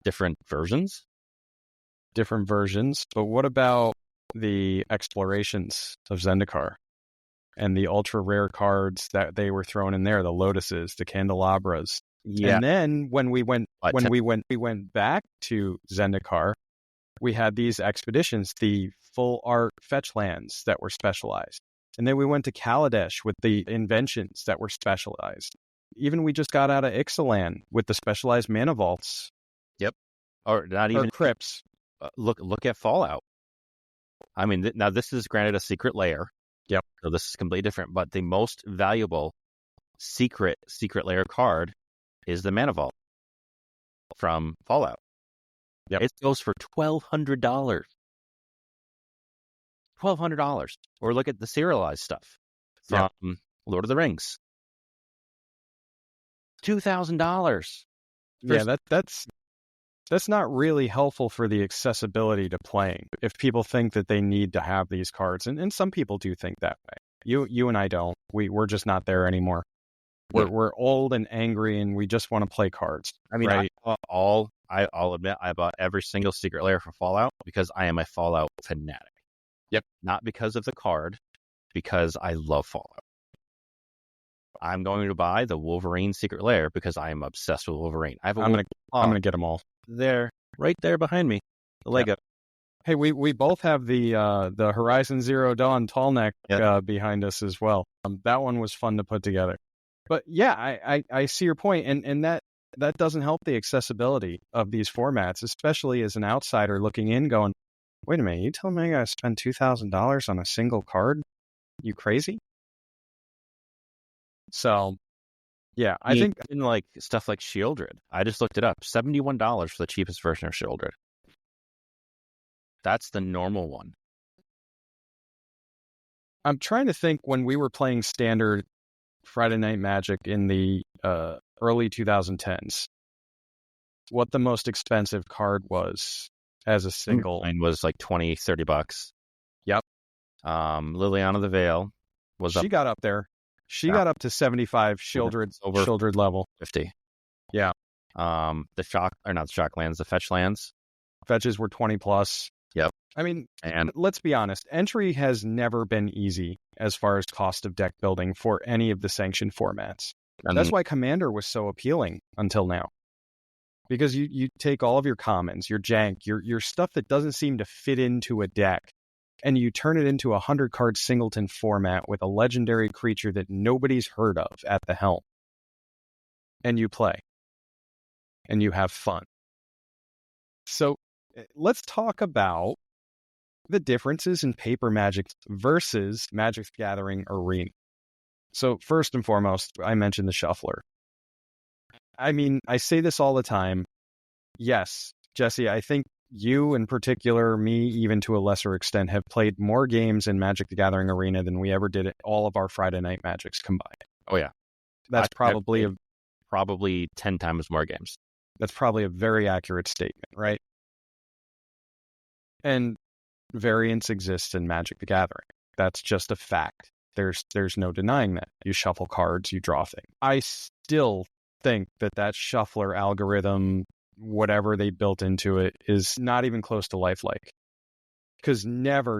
Different versions? Different versions. But what about the explorations of Zendikar and the ultra rare cards that they were throwing in there, the Lotuses, the Candelabras? Yeah. And then when we went back to Zendikar, we had these expeditions, the full art fetch lands that were specialized. And then we went to Kaladesh with the inventions that were specialized. Even we just got out of Ixalan with the specialized mana vaults. Yep. Or not even crypts. Look at Fallout. I mean, now this is granted a secret layer. Yep. So this is completely different. But the most valuable secret layer card is the mana vault from Fallout. Yep. It goes for $1,200. $1,200. Or look at the serialized stuff from Lord of the Rings. $2,000. Yeah, that's not really helpful for the accessibility to playing. If people think that they need to have these cards, and some people do think that way. You and I don't. We're just not there anymore. We're old and angry, and we just want to play cards. I mean, right? I'll admit, I bought every single secret layer for Fallout because I am a Fallout fanatic. Yep. Not because of the card, because I love Fallout. I'm going to buy the Wolverine secret layer because I am obsessed with Wolverine. I'm gonna get them all. They're right there behind me. The Lego. Yep. Hey, we both have the Horizon Zero Dawn Tallneck behind us as well. That one was fun to put together. But yeah, I see your point, and that doesn't help the accessibility of these formats, especially as an outsider looking in, going, "Wait a minute, you telling me I gotta spend $2,000 on a single card? You crazy?" So, yeah, I think in like stuff like Shieldred, I just looked it up, $71 for the cheapest version of Shieldred. That's the normal one. I'm trying to think when we were playing standard Friday Night Magic in the early 2010s, what the most expensive card was as a single. Mine was like $20, $30. Yep. Liliana the Veil was She got up there. She got up to 75 Shieldred level. 50. Yeah. The shock lands, the fetch lands. Fetches were 20 plus. Yep. I mean, and let's be honest, entry has never been easy as far as cost of deck building for any of the sanctioned formats. And that's why Commander was so appealing until now. Because you take all of your commons, your jank, your stuff that doesn't seem to fit into a deck, and you turn it into a 100-card singleton format with a legendary creature that nobody's heard of at the helm. And you play. And you have fun. So let's talk about the differences in paper Magic versus Magic the Gathering Arena. So first and foremost, I mentioned the shuffler. I mean, I say this all the time. Yes, Jesse, I think you in particular, me even to a lesser extent, have played more games in Magic the Gathering Arena than we ever did at all of our Friday Night Magics combined. Oh, yeah. That's probably 10 times more games. That's probably a very accurate statement, right? And variance exists in Magic the Gathering. That's just a fact. There's no denying that. You shuffle cards, you draw things. I still think that shuffler algorithm, whatever they built into it, is not even close to lifelike. Because never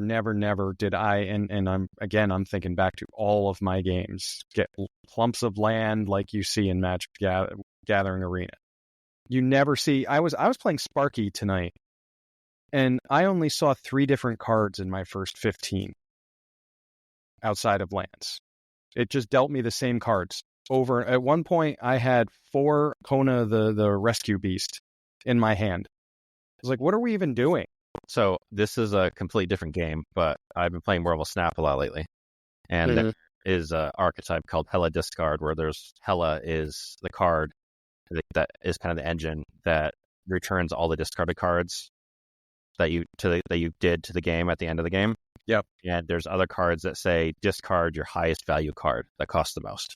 did I, and I'm thinking back to all of my games, get clumps of land like you see in Magic Gathering Arena. You never see. I was playing Sparky tonight, and I only saw 3 different cards in my first 15 outside of lands. It just dealt me the same cards over. At one point, I had 4 Kona the Rescue Beast in my hand. I was like, what are we even doing? So this is a completely different game, but I've been playing Marvel Snap a lot lately. And there is an archetype called Hella Discard, where there's Hella is the card that is kind of the engine that returns all the discarded cards that you did to the game at the end of the game. Yep. And there's other cards that say discard your highest value card that costs the most.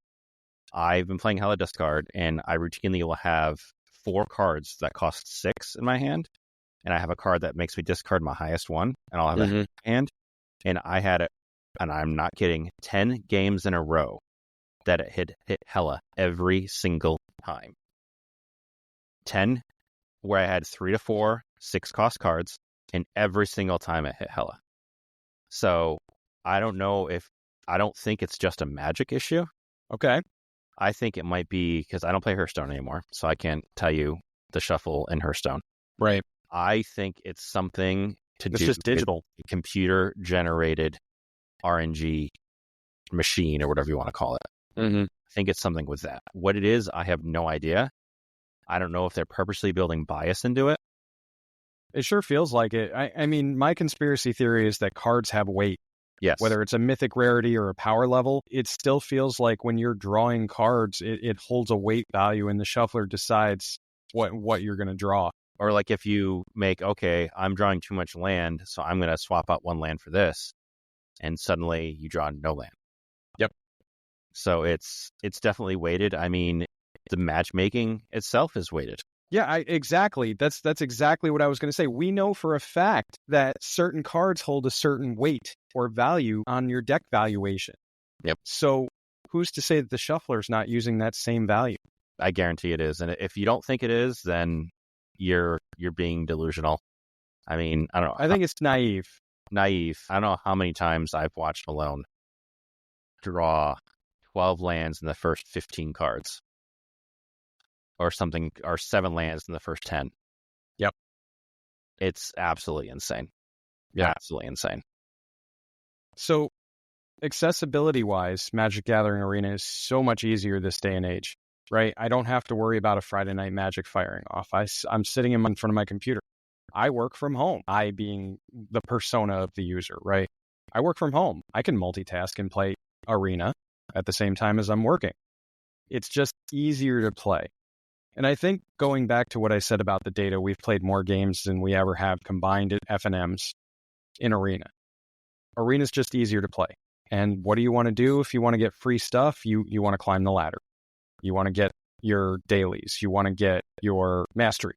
I've been playing Hella Discard, and I routinely will have 4 cards that cost 6 in my hand. And I have a card that makes me discard my highest one, and I'll have that in my hand. And I had it, and I'm not kidding, 10 games in a row that it hit Hella every single time. 10 where I had 3 to 4 6-cost cards, and every single time it hit Hella. So I don't think it's just a Magic issue. Okay. I think it might be because I don't play Hearthstone anymore, so I can't tell you the shuffle in Hearthstone. Right. I think it's something to do just digital, with computer generated RNG machine or whatever you want to call it. I think it's something with that. What it is, I have no idea. I don't know if they're purposely building bias into it. It sure feels like it. I mean, my conspiracy theory is that cards have weight. Yes. Whether it's a mythic rarity or a power level, it still feels like when you're drawing cards, it holds a weight value, and the shuffler decides what you're going to draw. Or like if you make, okay, I'm drawing too much land, so I'm going to swap out 1 land for this, and suddenly you draw no land. Yep. So it's definitely weighted. I mean, the matchmaking itself is weighted. Yeah, exactly. That's exactly what I was going to say. We know for a fact that certain cards hold a certain weight or value on your deck valuation. Yep. So who's to say that the shuffler's not using that same value? I guarantee it is. And if you don't think it is, then you're being delusional. I mean, I don't know. I think it's naive. I don't know how many times I've watched Malone draw 12 lands in the first 15 cards. Or something, or 7 lands in the first 10. Yep. It's absolutely insane. Yeah. Absolutely insane. So, accessibility-wise, Magic Gathering Arena is so much easier this day and age, right? I don't have to worry about a Friday Night Magic firing off. I'm sitting in front of my computer. I work from home, I being the persona of the user, right? I work from home. I can multitask and play Arena at the same time as I'm working. It's just easier to play. And I think going back to what I said about the data, we've played more games than we ever have combined at FNMs in Arena. Arena's just easier to play. And what do you want to do if you want to get free stuff? You want to climb the ladder. You want to get your dailies. You want to get your mastery.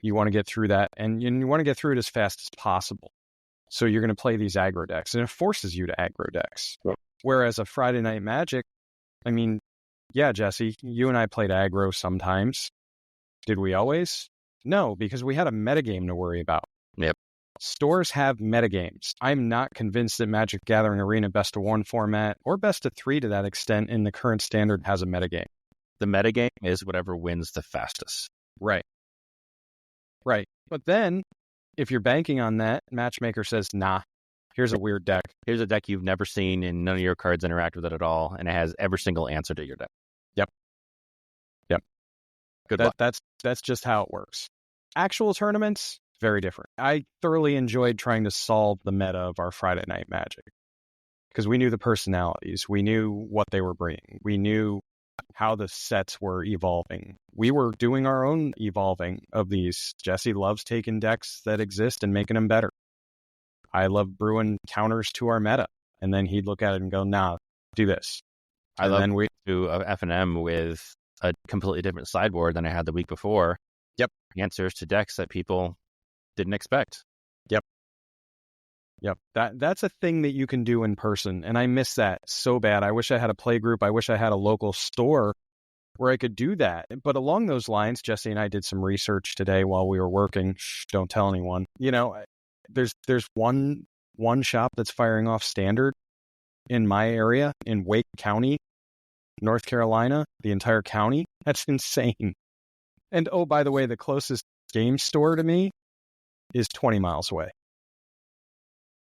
You want to get through that, and you want to get through it as fast as possible. So you're going to play these aggro decks, and it forces you to aggro decks. Yep. Whereas a Friday Night Magic, I mean, yeah, Jesse, you and I played aggro sometimes. Did we always? No, because we had a metagame to worry about. Yep. Stores have metagames. I'm not convinced that Magic Gathering Arena Best of 1 format, or Best of 3 to that extent in the current standard, has a metagame. The metagame is whatever wins the fastest. Right. Right. But then, if you're banking on that, Matchmaker says, nah, here's a weird deck. Here's a deck you've never seen, and none of your cards interact with it at all, and it has every single answer to your deck. Yep. Good luck. That's just how it works. Actual tournaments, very different. I thoroughly enjoyed trying to solve the meta of our Friday Night Magic. because we knew the personalities. We knew what they were bringing. We knew how the sets were evolving. We were doing our own evolving of these. Jesse loves taking decks that exist and making them better. I love brewing counters to our meta. And then he'd look at it and go, nah, do this. I love then we do a F&M with a completely different sideboard than I had the week before. Yep. Answers to decks that people didn't expect. Yep. That's a thing that you can do in person. And I miss that so bad. I wish I had a play group. I wish I had a local store where I could do that. But along those lines, Jesse and I did some research today while we were working. Shh, don't tell anyone. You know, there's one shop that's firing off Standard in my area in Wake County, North Carolina, the entire county. That's insane. And oh, by the way, the closest game store to me is 20 miles away.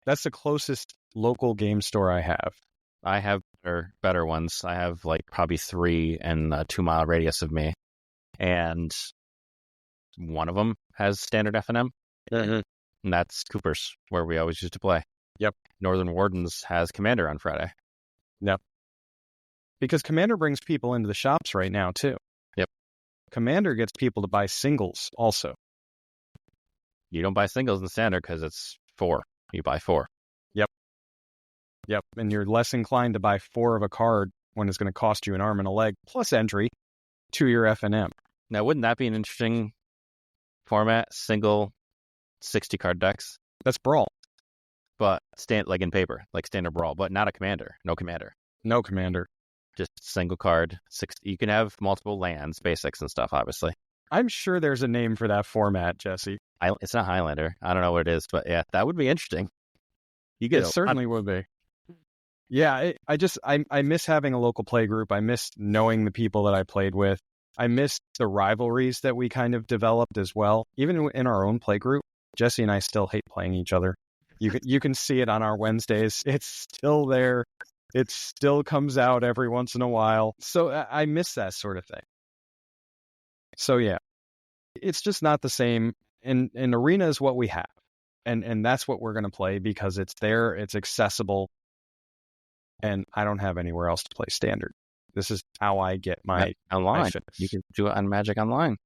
That's the closest local game store I have. I have better ones. I have like probably 3 in a 2-mile radius of me. And one of them has standard F&M. Mm-hmm. And that's Cooper's, where we always used to play. Yep. Northern Wardens has Commander on Friday. Yep. Because Commander brings people into the shops right now, too. Yep. Commander gets people to buy singles also. You don't buy singles in Standard because it's 4. You buy 4. Yep. And you're less inclined to buy 4 of a card when it's going to cost you an arm and a leg plus entry to your F&M. Now, wouldn't that be an interesting format? Single 60-card decks? That's Brawl. But like in paper, like Standard Brawl, but not a Commander. No Commander. No Commander. Just single card. 60. You can have multiple lands, basics and stuff, obviously. I'm sure there's a name for that format, Jesse. It's not Highlander. I don't know what it is, but yeah, that would be interesting. It certainly would be. Yeah, I miss having a local play group. I miss knowing the people that I played with. I miss the rivalries that we kind of developed as well. Even in our own play group, Jesse and I still hate playing each other. You can see it on our Wednesdays. It's still there. It still comes out every once in a while. So I miss that sort of thing. So yeah, it's just not the same. And Arena is what we have. And that's what we're going to play because it's there, it's accessible, and I don't have anywhere else to play Standard. This is how I get my online. My you can do it on Magic Online.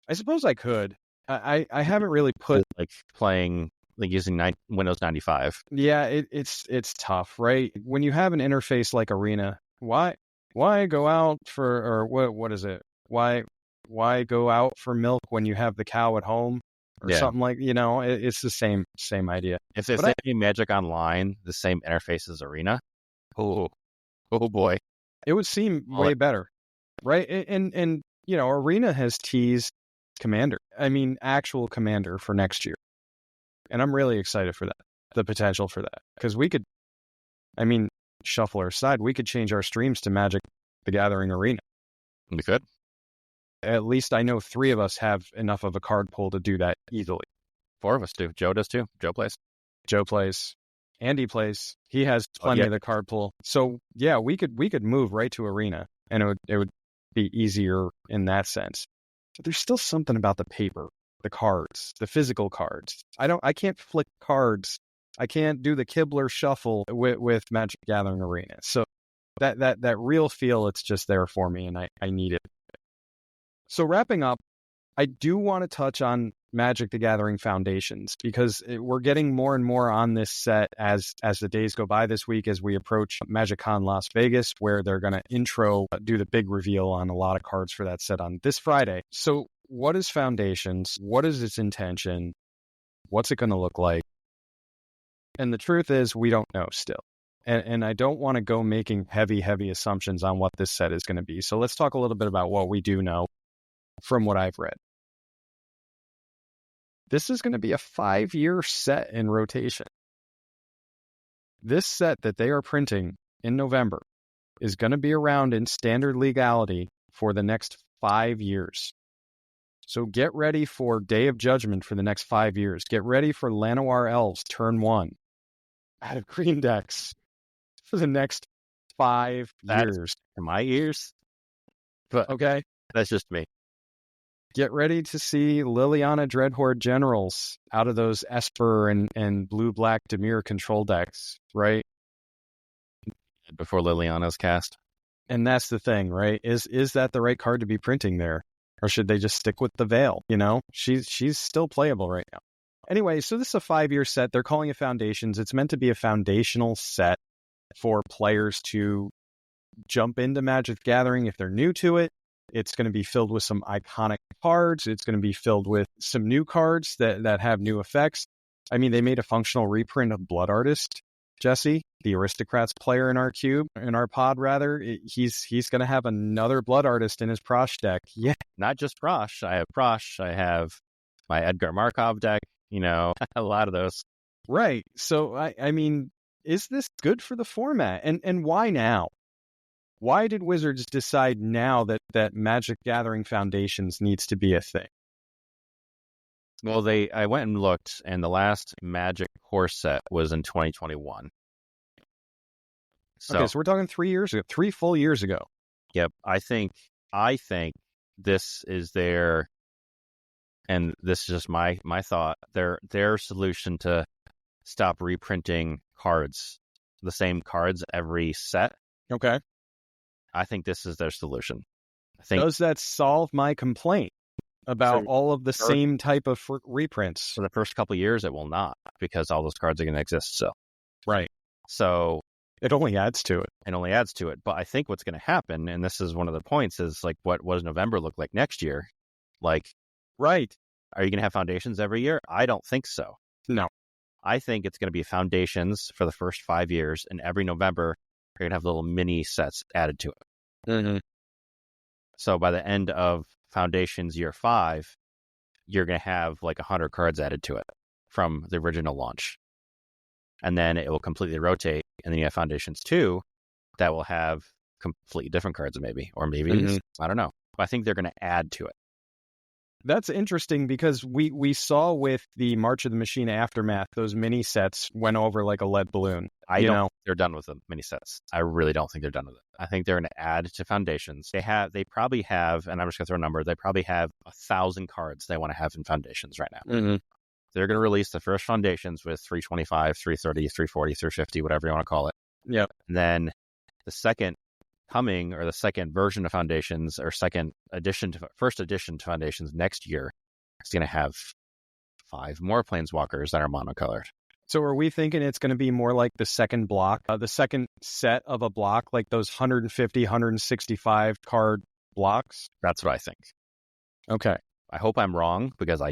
I suppose I could. I haven't really put like playing like using Windows 95. Yeah, it's tough, right? When you have an interface like Arena, why go out for what is it? Why go out for milk when you have the cow at home? Or something like, it's the same idea. If they say Magic Online, the same interface as Arena, oh boy. It would seem way better, right? And Arena has teased Commander. I mean, actual Commander for next year. And I'm really excited for that, the potential for that. Because we could, shuffler aside, we could change our streams to Magic the Gathering Arena. We could. At least I know 3 of us have enough of a card pool to do that easily. 4 of us do. Joe does too. Joe plays. Andy plays. He has plenty of the card pool. So yeah, we could move right to Arena, and it would be easier in that sense. But there's still something about the paper, the cards, the physical cards. I can't flick cards. I can't do the Kibler shuffle with Magic Gathering Arena. So that real feel, it's just there for me, and I need it. So wrapping up, I do want to touch on Magic the Gathering Foundations because we're getting more and more on this set as the days go by this week as we approach MagicCon Las Vegas, where they're going to do the big reveal on a lot of cards for that set on this Friday. So what is Foundations? What is its intention? What's it going to look like? And the truth is, we don't know still. And I don't want to go making heavy assumptions on what this set is going to be. So let's talk a little bit about what we do know from what I've read. This is going to be a 5-year set in rotation. This set that they are printing in November is going to be around in standard legality for the next 5 years. So get ready for Day of Judgment for the next 5 years. Get ready for Llanowar Elves Turn 1 out of green decks for the next 5 years. In my ears? But okay. That's just me. Get ready to see Liliana Dreadhorde Generals out of those Esper and blue-black Dimir control decks, right? before Liliana's cast. And that's the thing, right? Is that the right card to be printing there? Or should they just stick with the Veil? You know, she's still playable right now. Anyway, so this is a 5-year set. They're calling it Foundations. It's meant to be a foundational set for players to jump into Magic the Gathering if they're new to it. It's going to be filled with some iconic cards. It's going to be filled with some new cards that have new effects. I mean, they made a functional reprint of Blood Artist, Jesse, the Aristocrats player in our pod rather. He's going to have another Blood Artist in his Prosh deck. Yeah. Not just Prosh. I have Prosh. I have my Edgar Markov deck, you know, a lot of those. Right. So, I mean, is this good for the format? And why now? Why did Wizards decide now that Magic Gathering Foundations needs to be a thing? Well, I went and looked, and the last Magic core set was in 2021. Okay, so we're talking 3 years ago, 3 full years ago. Yep, I think this is their, and this is just my thought, their solution to stop reprinting cards, the same cards every set. Okay. I think this is their solution. Does that solve my complaint about all of the same type of reprints? For the first couple of years, it will not, because all those cards are going to exist still. Right. So it only adds to it. But I think what's going to happen, and this is one of the points, is like, what does November look like next year? Like, right. Are you going to have Foundations every year? I don't think so. No. I think it's going to be Foundations for the first 5 years, and every November, you're going to have little mini sets added to it. Mm-hmm. So by the end of Foundations year 5, you're going to have like 100 cards added to it from the original launch. And then it will completely rotate. And then you have Foundations 2 that will have completely different cards maybe. Or maybe, I don't know. But I think they're going to add to it. That's interesting because we saw with the March of the Machine Aftermath, those mini sets went over like a lead balloon. I don't think they're done with the mini sets. I really don't think they're done with it. I think they're going to add to Foundations. They probably have, and I'm just going to throw a number, they probably have 1,000 cards they want to have in Foundations right now. Mm-hmm. They're going to release the first Foundations with 325, 330, 340, 350, whatever you want to call it. Yep. And then the second coming, or the second version of Foundations, or first edition to Foundations next year, is going to have 5 more Planeswalkers that are monocolored. So are we thinking it's going to be more like the second block, the second set of a block, like those 150, 165 card blocks? That's what I think. Okay. I hope I'm wrong, because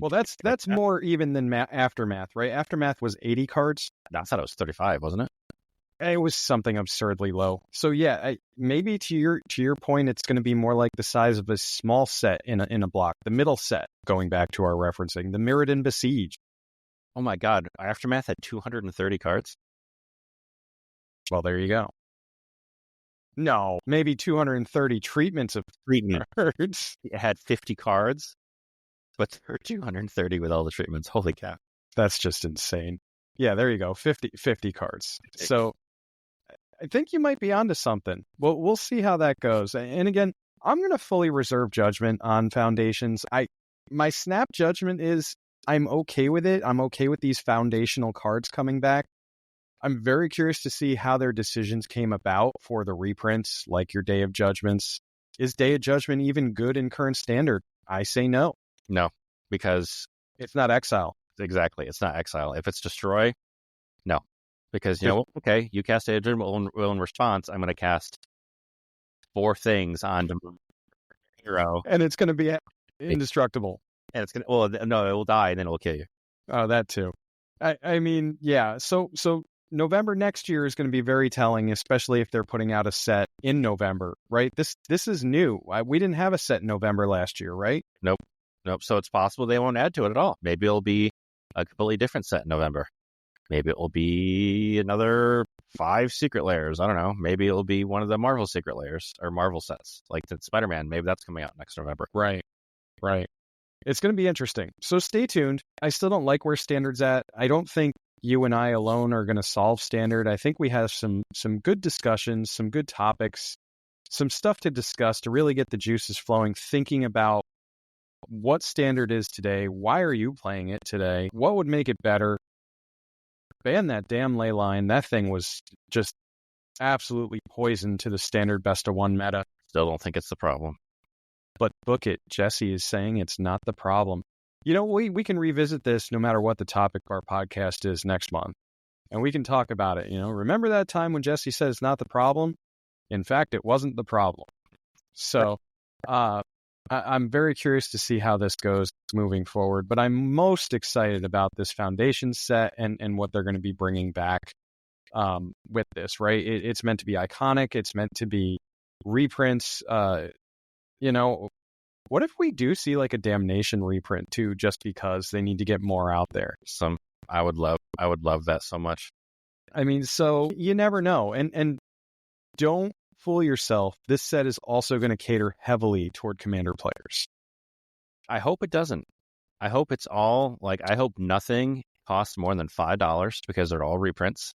that's more even than Aftermath, right? Aftermath was 80 cards. I thought it was 35, wasn't it? It was something absurdly low. So yeah, maybe to your point, it's going to be more like the size of a small set in a block. The middle set, going back to our referencing, the Mirrodin Besiege. Oh my God, Aftermath had 230 cards? Well, there you go. No, maybe 230 treatments of cards. It had 50 cards, but there were 230 with all the treatments. Holy cow. That's just insane. Yeah, there you go. 50 cards. So I think you might be onto something. Well, we'll see how that goes. And again, I'm going to fully reserve judgment on Foundations. My snap judgment is I'm okay with it. I'm okay with these foundational cards coming back. I'm very curious to see how their decisions came about for the reprints, like your Day of Judgments. Is Day of Judgment even good in current standard? I say no. No, because it's not Exile. Exactly. It's not Exile. If it's Destroy, no. Because, okay, you cast a will in response, I'm going to cast 4 things on hero. And it's going to be indestructible. And it's going to, well, no, it will die and then it will kill you. Oh, that too. I mean, yeah. So November next year is going to be very telling, especially if they're putting out a set in November, right? This is new. We didn't have a set in November last year, right? Nope. So it's possible they won't add to it at all. Maybe it'll be a completely different set in November. Maybe it will be another 5 secret layers. I don't know. Maybe it'll be one of the Marvel secret layers or Marvel sets, like the Spider-Man. Maybe that's coming out next November. Right. It's going to be interesting. So stay tuned. I still don't like where Standard's at. I don't think you and I alone are going to solve Standard. I think we have some good discussions, some good topics, some stuff to discuss to really get the juices flowing, thinking about what Standard is today. Why are you playing it today? What would make it better? Ban that damn Leyline. That thing was just absolutely poison to the standard best of one meta. Still don't think it's the problem. But book it. Jesse is saying it's not the problem. You know, we can revisit this no matter what the topic of our podcast is next month. And we can talk about it. You know, remember that time when Jesse said it's not the problem? In fact, it wasn't the problem. So I'm very curious to see how this goes moving forward. But I'm most excited about this foundation set and what they're going to be bringing back with this, right? It's meant to be iconic. It's meant to be reprints. You know, what if we do see like a Damnation reprint too, just because they need to get more out there? I would love that so much. I mean, so you never know. And don't fool yourself. This set is also going to cater heavily toward Commander players. I hope it doesn't. I hope it's all like, I hope nothing costs more than $5 because they're all reprints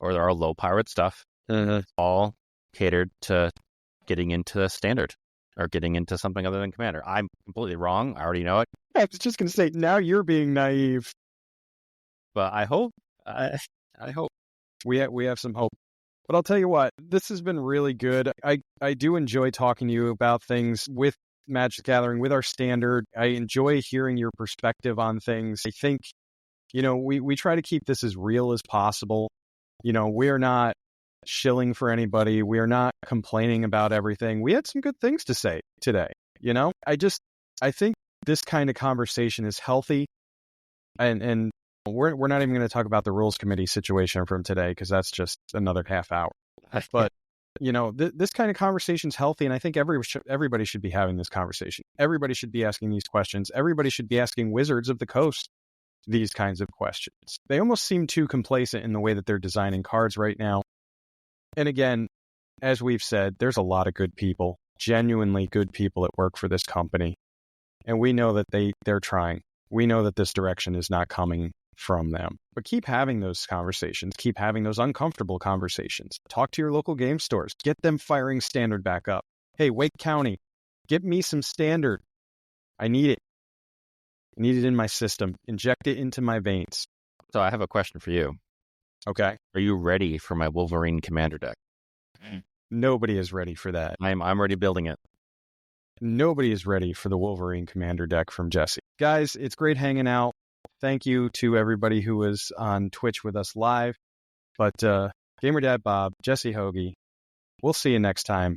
or they're all low pirate stuff. It's all catered to getting into standard or getting into something other than Commander. I'm completely wrong. I already know it. I was just going to say, now you're being naive. But I hope we have some hope. But I'll tell you what, this has been really good. I do enjoy talking to you about things with Magic the Gathering, with our standard. I enjoy hearing your perspective on things. I think, you know, we try to keep this as real as possible. You know, we're not shilling for anybody. We are not complaining about everything. We had some good things to say today. You know, I think this kind of conversation is healthy, and we're not even going to talk about the rules committee situation from today because that's just another half hour. But you know, this kind of conversation is healthy, and I think everybody should be having this conversation. Everybody should be asking these questions. Everybody should be asking Wizards of the Coast these kinds of questions. They almost seem too complacent in the way that they're designing cards right now. And again, as we've said, there's a lot of good people, genuinely good people that work for this company. And we know that they're trying. We know that this direction is not coming from them. But keep having those conversations. Keep having those uncomfortable conversations. Talk to your local game stores. Get them firing standard back up. Hey, Wake County, get me some standard. I need it. I need it in my system. Inject it into my veins. So I have a question for you. Okay. Are you ready for my Wolverine Commander deck? Nobody is ready for that. I'm already building it. Nobody is ready for the Wolverine Commander deck from Jesse. Guys, it's great hanging out. Thank you to everybody who was on Twitch with us live. But Gamer Dad Bob, Jesse Hoagie, we'll see you next time